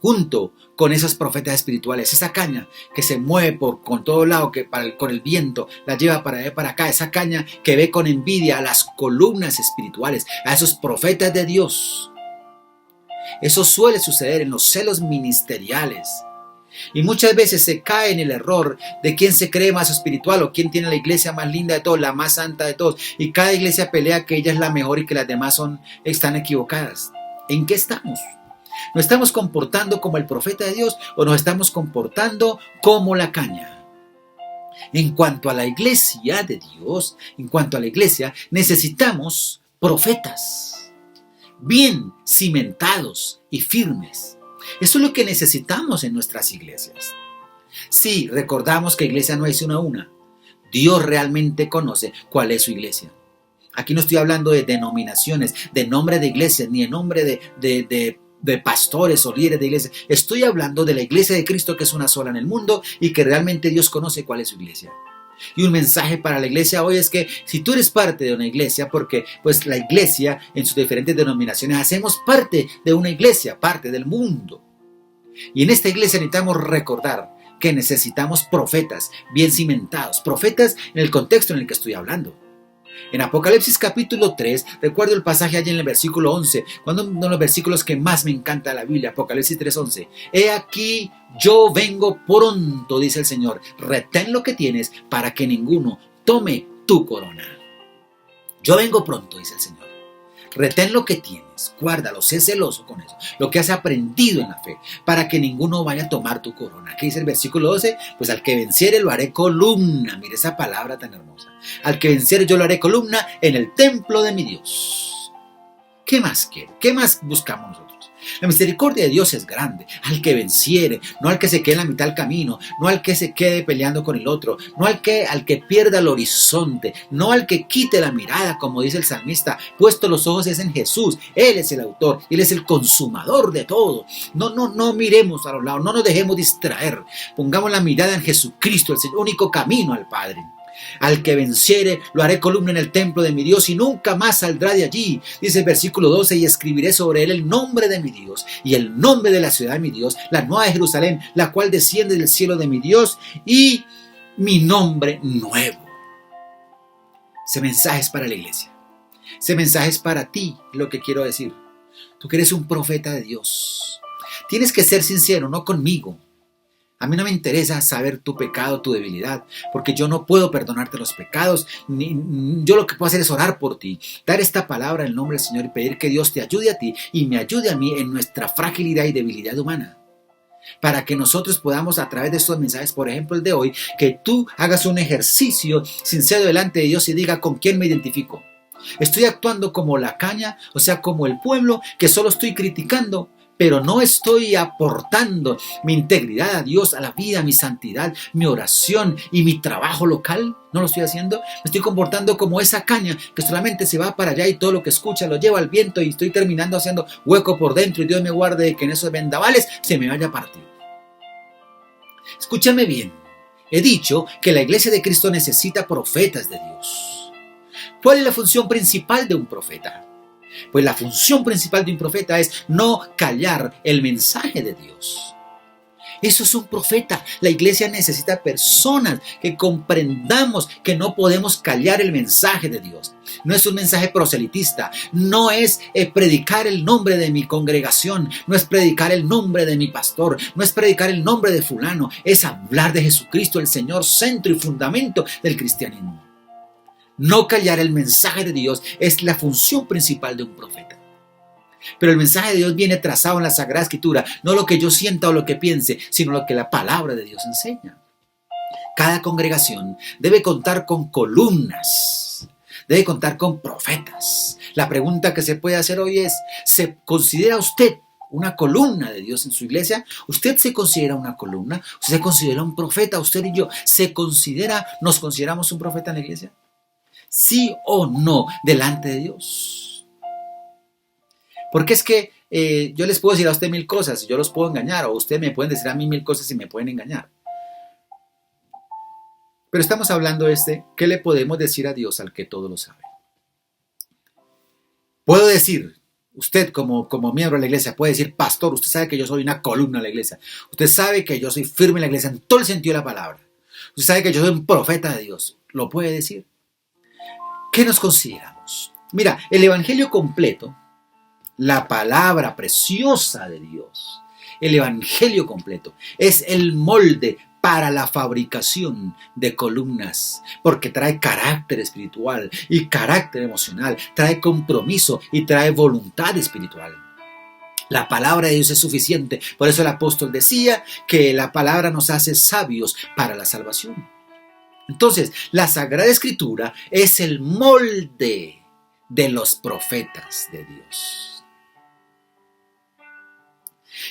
junto con esos profetas espirituales, esa caña que se mueve con todo lado, que con el viento la lleva para allá para acá, esa caña que ve con envidia a las columnas espirituales, a esos profetas de Dios. Eso suele suceder en los celos ministeriales. Y muchas veces se cae en el error de quién se cree más espiritual o quién tiene la iglesia más linda de todos, la más santa de todos. Y cada iglesia pelea que ella es la mejor y que las demás están equivocadas. ¿En qué estamos? ¿Nos estamos comportando como el profeta de Dios o nos estamos comportando como la caña? En cuanto a la iglesia de Dios, en cuanto a la iglesia, necesitamos profetas bien cimentados y firmes. Eso es lo que necesitamos en nuestras iglesias. Sí, recordamos que iglesia no es una. Dios realmente conoce cuál es su iglesia. Aquí no estoy hablando de denominaciones, de nombre de iglesias, ni de nombre de pastores o líderes de iglesias. Estoy hablando de la iglesia de Cristo, que es una sola en el mundo y que realmente Dios conoce cuál es su iglesia. Y un mensaje para la iglesia hoy es que si tú eres parte de una iglesia, porque pues la iglesia en sus diferentes denominaciones hacemos parte de una iglesia, parte del mundo. Y en esta iglesia necesitamos recordar que necesitamos profetas bien cimentados, profetas en el contexto en el que estoy hablando. En Apocalipsis capítulo 3, recuerdo el pasaje allí en el versículo 11, uno de los versículos que más me encanta de la Biblia, Apocalipsis 3:11. He aquí, yo vengo pronto, dice el Señor, retén lo que tienes para que ninguno tome tu corona. Yo vengo pronto, dice el Señor. Retén lo que tienes, guárdalo, sé celoso con eso, lo que has aprendido en la fe, para que ninguno vaya a tomar tu corona. ¿Qué dice el versículo 12? Pues al que venciere lo haré columna. Mire esa palabra tan hermosa. Al que venciere yo lo haré columna en el templo de mi Dios. ¿Qué más quiere? ¿Qué más buscamos nosotros? La misericordia de Dios es grande. Al que venciere, no al que se quede en la mitad del camino, no al que se quede peleando con el otro, no al que pierda el horizonte, no al que quite la mirada, como dice el salmista, puesto los ojos es en Jesús. Él es el autor, Él es el consumador de todo. No miremos a los lados, no nos dejemos distraer. Pongamos la mirada en Jesucristo, el único camino al Padre. Al que venciere lo haré columna en el templo de mi Dios y nunca más saldrá de allí. Dice el versículo 12, y escribiré sobre él el nombre de mi Dios y el nombre de la ciudad de mi Dios, la nueva Jerusalén, la cual desciende del cielo de mi Dios, y mi nombre nuevo. Ese mensaje es para la iglesia. Ese mensaje es para ti, lo que quiero decir. Tú que eres un profeta de Dios, tienes que ser sincero, no conmigo. A mí no me interesa saber tu pecado, tu debilidad, porque yo no puedo perdonarte los pecados. Yo lo que puedo hacer es orar por ti, dar esta palabra en el nombre del Señor y pedir que Dios te ayude a ti y me ayude a mí en nuestra fragilidad y debilidad humana. Para que nosotros podamos, a través de estos mensajes, por ejemplo el de hoy, que tú hagas un ejercicio sincero delante de Dios y diga con quién me identifico. Estoy actuando como la caña, o sea, como el pueblo, que solo estoy criticando, pero no estoy aportando mi integridad a Dios, a la vida, mi santidad, mi oración y mi trabajo local. No lo estoy haciendo. Me estoy comportando como esa caña que solamente se va para allá y todo lo que escucha lo lleva al viento y estoy terminando haciendo hueco por dentro y Dios me guarde de que en esos vendavales se me vaya a partir. Escúchame bien. He dicho que la iglesia de Cristo necesita profetas de Dios. ¿Cuál es la función principal de un profeta? Pues la función principal de un profeta es no callar el mensaje de Dios. Eso es un profeta. La iglesia necesita personas que comprendamos que no podemos callar el mensaje de Dios. No es un mensaje proselitista, no es predicar el nombre de mi congregación, no es predicar el nombre de mi pastor, no es predicar el nombre de fulano, es hablar de Jesucristo, el Señor, centro y fundamento del cristianismo. No callar el mensaje de Dios es la función principal de un profeta. Pero el mensaje de Dios viene trazado en la Sagrada Escritura, no lo que yo sienta o lo que piense, sino lo que la palabra de Dios enseña. Cada congregación debe contar con columnas, debe contar con profetas. La pregunta que se puede hacer hoy es, ¿se considera usted una columna de Dios en su iglesia? ¿Usted se considera una columna? ¿Usted se considera un profeta? ¿Usted y yo nos consideramos un profeta en la iglesia? ¿Sí o no delante de Dios? Porque es que yo les puedo decir a usted 1000 cosas y yo los puedo engañar, o ustedes me pueden decir a mí 1000 cosas y me pueden engañar. Pero estamos hablando ¿qué le podemos decir a Dios al que todo lo sabe? Puedo decir, usted como miembro de la iglesia puede decir, pastor, usted sabe que yo soy una columna de la iglesia. Usted sabe que yo soy firme en la iglesia en todo el sentido de la palabra. Usted sabe que yo soy un profeta de Dios. ¿Lo puede decir? ¿Qué nos consideramos? Mira, el evangelio completo, la palabra preciosa de Dios, el evangelio completo, es el molde para la fabricación de columnas, porque trae carácter espiritual y carácter emocional, trae compromiso y trae voluntad espiritual. La palabra de Dios es suficiente, por eso el apóstol decía que la palabra nos hace sabios para la salvación. Entonces, la Sagrada Escritura es el molde de los profetas de Dios.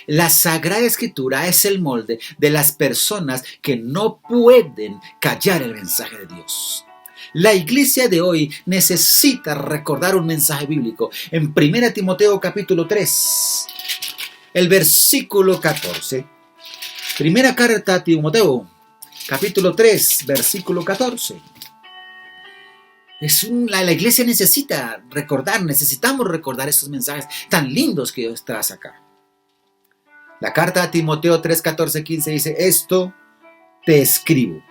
La Sagrada Escritura es el molde de las personas que no pueden callar el mensaje de Dios. La iglesia de hoy necesita recordar un mensaje bíblico. En 1 Timoteo capítulo 3, el versículo 14. Primera carta a Timoteo, capítulo 3, versículo 14. La iglesia necesitamos recordar estos mensajes tan lindos que Dios trae acá. La carta a Timoteo 3, 14, 15 dice, esto te escribo,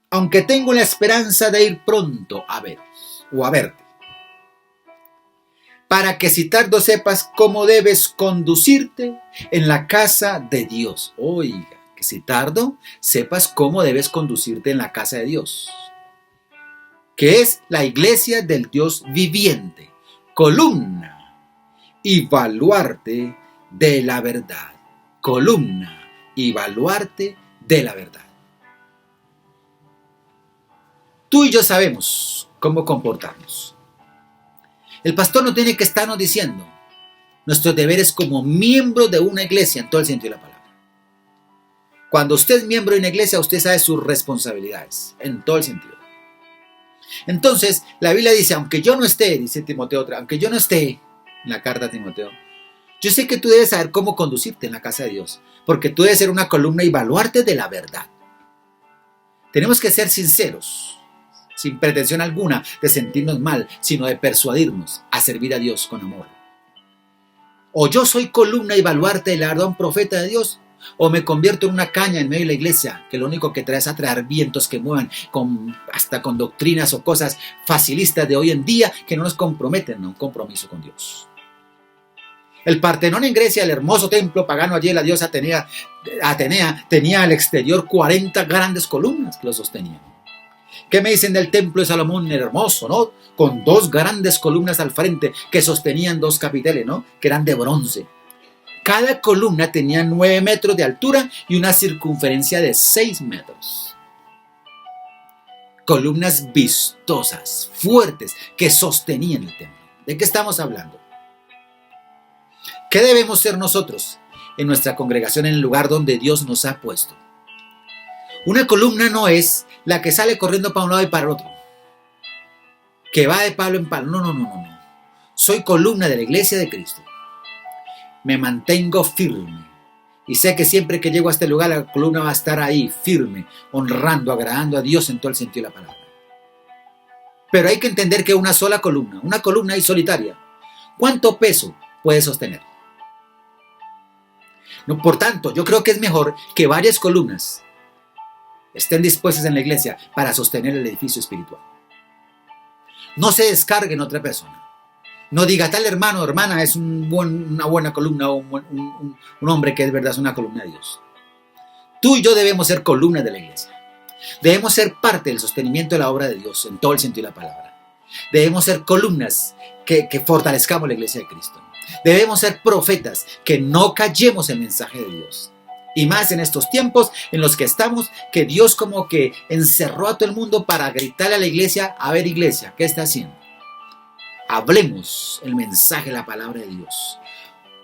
aunque tengo la esperanza de ir pronto a verte, para que si tardo sepas cómo debes conducirte en la casa de Dios. Oiga, que si tardo sepas cómo debes conducirte en la casa de Dios, que es la iglesia del Dios viviente, columna y baluarte de la verdad. Columna y baluarte de la verdad. Tú y yo sabemos cómo comportarnos. El pastor no tiene que estarnos diciendo nuestros deberes como miembro de una iglesia en todo el sentido de la palabra. Cuando usted es miembro de una iglesia, usted sabe sus responsabilidades en todo el sentido. Entonces, la Biblia dice, aunque yo no esté, dice Timoteo, aunque yo no esté en la carta a Timoteo, yo sé que tú debes saber cómo conducirte en la casa de Dios, porque tú debes ser una columna y baluarte de la verdad. Tenemos que ser sinceros, sin pretensión alguna de sentirnos mal, sino de persuadirnos a servir a Dios con amor. O yo soy columna y baluarte de la verdad, un profeta de Dios, o me convierto en una caña en medio de la iglesia, que lo único que trae es atraer vientos que muevan hasta con doctrinas o cosas facilistas de hoy en día que no nos comprometen a un compromiso con Dios. El Partenón en Grecia, el hermoso templo pagano allí, la diosa Atenea, tenía al exterior 40 grandes columnas que lo sostenían. ¿Qué me dicen del templo de Salomón? Hermoso, ¿no? Con 2 grandes columnas al frente que sostenían 2 capiteles, ¿no? Que eran de bronce. Cada columna tenía 9 metros de altura y una circunferencia de 6 metros. Columnas vistosas, fuertes, que sostenían el templo. ¿De qué estamos hablando? ¿Qué debemos ser nosotros en nuestra congregación, en el lugar donde Dios nos ha puesto? Una columna no es la que sale corriendo para un lado y para el otro, que va de palo en palo. No. Soy columna de la iglesia de Cristo. Me mantengo firme y sé que siempre que llego a este lugar la columna va a estar ahí, firme, honrando, agradando a Dios en todo el sentido de la palabra. Pero hay que entender que una columna y solitaria, ¿cuánto peso puede sostener? No, por tanto, yo creo que es mejor que varias columnas estén dispuestas en la iglesia para sostener el edificio espiritual. No se descargue en otra persona. No diga tal hermano o hermana es una buena columna o un hombre que es verdad es una columna de Dios. Tú y yo debemos ser columnas de la iglesia. Debemos ser parte del sostenimiento de la obra de Dios en todo el sentido de la palabra. Debemos ser columnas que fortalezcamos la iglesia de Cristo. Debemos ser profetas, que no callemos el mensaje de Dios. Y más en estos tiempos en los que estamos, que Dios como que encerró a todo el mundo para gritarle a la iglesia, a ver iglesia, ¿qué está haciendo? Hablemos el mensaje de la palabra de Dios.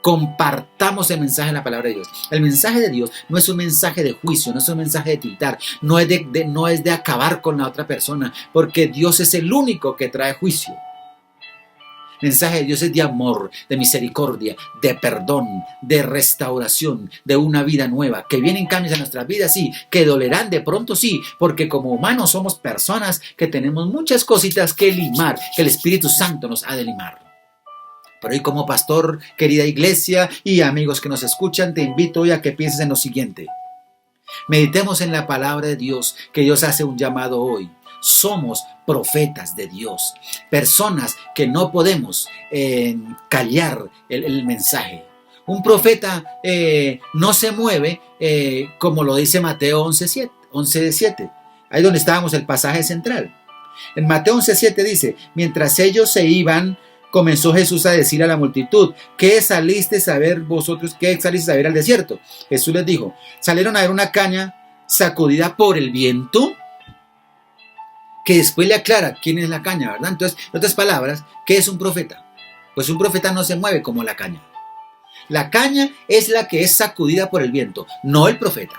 Compartamos el mensaje de la palabra de Dios. El mensaje de Dios no es un mensaje de juicio, no es un mensaje de tildar, no es de acabar con la otra persona, porque Dios es el único que trae juicio. El mensaje de Dios es de amor, de misericordia, de perdón, de restauración, de una vida nueva. Que vienen cambios en nuestras vidas, sí. Que dolerán de pronto, sí. Porque como humanos somos personas que tenemos muchas cositas que limar, que el Espíritu Santo nos ha de limar. Pero hoy como pastor, querida iglesia y amigos que nos escuchan, te invito hoy a que pienses en lo siguiente. Meditemos en la palabra de Dios, que Dios hace un llamado hoy. Somos profetas de Dios, personas que no podemos callar el mensaje. Un profeta no se mueve como lo dice Mateo 11:7. Ahí donde estábamos el pasaje central. En Mateo 11:7 dice, mientras ellos se iban, comenzó Jesús a decir a la multitud, ¿qué salisteis a ver vosotros? ¿Qué salisteis a ver al desierto? Jesús les dijo, salieron a ver una caña sacudida por el viento, que después le aclara quién es la caña, ¿verdad? Entonces, en otras palabras, ¿qué es un profeta? Pues un profeta no se mueve como la caña. La caña es la que es sacudida por el viento, no el profeta.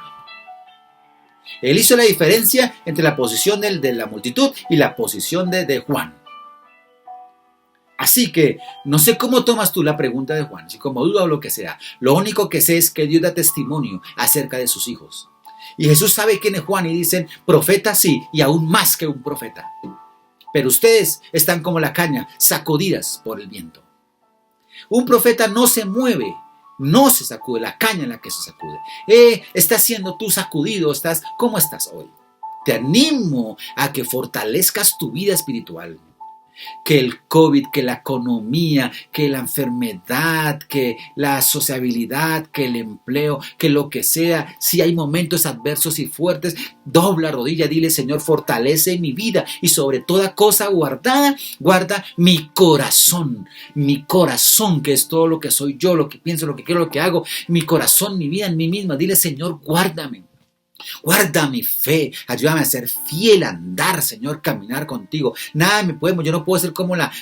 Él hizo la diferencia entre la posición de la multitud y la posición de Juan. Así que no sé cómo tomas tú la pregunta de Juan, si como duda o lo que sea. Lo único que sé es que Dios da testimonio acerca de sus hijos. Y Jesús sabe quién es Juan y dicen, profeta sí, y aún más que un profeta. Pero ustedes están como la caña, sacudidas por el viento. Un profeta no se mueve, no se sacude, la caña en la que se sacude. Estás siendo tú sacudido, ¿cómo estás hoy? Te animo a que fortalezcas tu vida espiritual. Que el COVID, que la economía, que la enfermedad, que la sociabilidad, que el empleo, que lo que sea, si hay momentos adversos y fuertes, dobla rodilla, dile Señor, fortalece mi vida y sobre toda cosa guarda mi corazón, que es todo lo que soy yo, lo que pienso, lo que quiero, lo que hago, mi corazón, mi vida en mí misma, dile Señor, guárdame. Guarda mi fe, ayúdame a ser fiel, a andar, Señor, caminar contigo. Nada me podemos, yo no puedo ser como la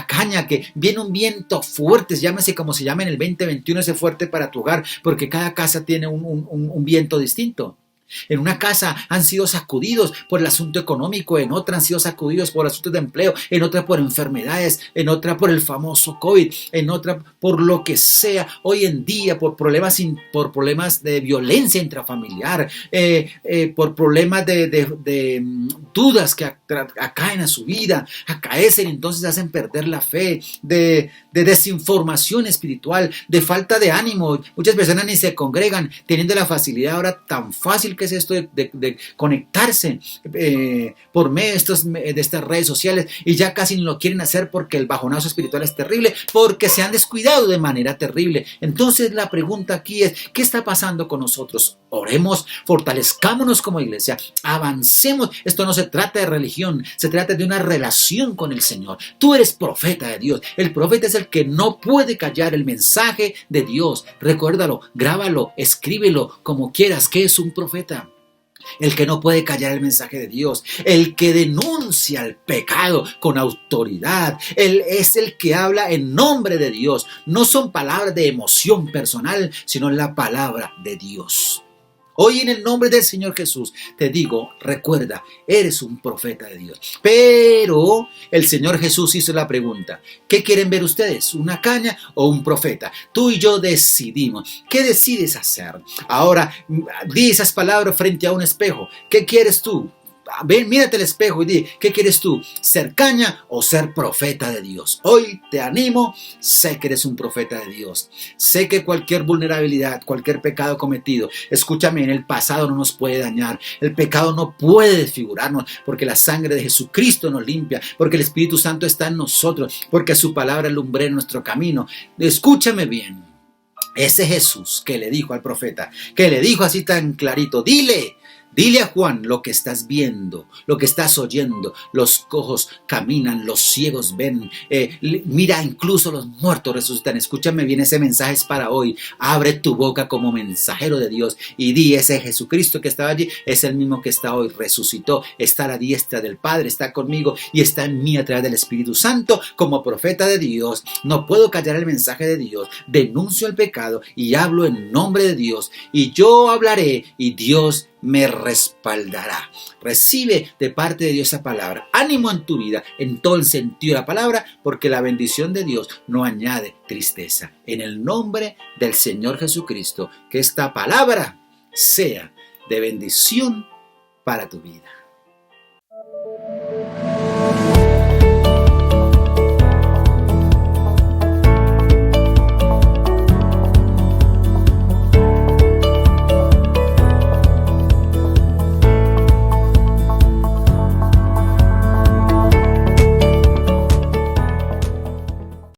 caña que viene un viento fuerte, llámese como se llama en el 2021 ese fuerte para tu hogar, porque cada casa tiene un viento distinto. En una casa han sido sacudidos por el asunto económico, en otra han sido sacudidos por asuntos de empleo, en otra por enfermedades, en otra por el famoso COVID, en otra por lo que sea hoy en día, por problemas de violencia intrafamiliar, por problemas de dudas que acaen a su vida, acaecen y entonces hacen perder la fe, de desinformación espiritual, de falta de ánimo. Muchas personas ni se congregan teniendo la facilidad ahora tan fácil que es esto de conectarse por medio de estas redes sociales y ya casi no lo quieren hacer porque el bajonazo espiritual es terrible, porque se han descuidado de manera terrible. Entonces la pregunta aquí es, ¿qué está pasando con nosotros? Oremos, fortalezcámonos como iglesia, avancemos. Esto no se trata de religión, se trata de una relación con el Señor. Tú eres profeta de Dios. El profeta es el que no puede callar el mensaje de Dios. Recuérdalo, grábalo, escríbelo como quieras. ¿Qué es un profeta? El que no puede callar el mensaje de Dios, el que denuncia el pecado con autoridad, él es el que habla en nombre de Dios. No son palabras de emoción personal, sino la palabra de Dios. Hoy en el nombre del Señor Jesús te digo, recuerda, eres un profeta de Dios. Pero el Señor Jesús hizo la pregunta, ¿qué quieren ver ustedes? ¿Una caña o un profeta? Tú y yo decidimos. ¿Qué decides hacer? Ahora, di esas palabras frente a un espejo. ¿Qué quieres tú? Ven, mírate al espejo y di, ¿qué quieres tú? ¿Ser caña o ser profeta de Dios? Hoy te animo, sé que eres un profeta de Dios. Sé que cualquier vulnerabilidad, cualquier pecado cometido, escúchame, en el pasado no nos puede dañar. El pecado no puede desfigurarnos porque la sangre de Jesucristo nos limpia, porque el Espíritu Santo está en nosotros, porque su palabra alumbré nuestro camino. Escúchame bien. Ese Jesús que le dijo al profeta, que le dijo así tan clarito, dile a Juan lo que estás viendo, lo que estás oyendo. Los cojos caminan, los ciegos ven. Mira, incluso los muertos resucitan. Escúchame bien, ese mensaje es para hoy. Abre tu boca como mensajero de Dios y di, ese Jesucristo que estaba allí es el mismo que está hoy. Resucitó, está a la diestra del Padre, está conmigo y está en mí a través del Espíritu Santo. Como profeta de Dios, no puedo callar el mensaje de Dios. Denuncio el pecado y hablo en nombre de Dios. Y yo hablaré y Dios me respaldará. Recibe de parte de Dios esa palabra. Ánimo en tu vida, en todo el sentido de la palabra, porque la bendición de Dios no añade tristeza. En el nombre del Señor Jesucristo, que esta palabra sea de bendición para tu vida.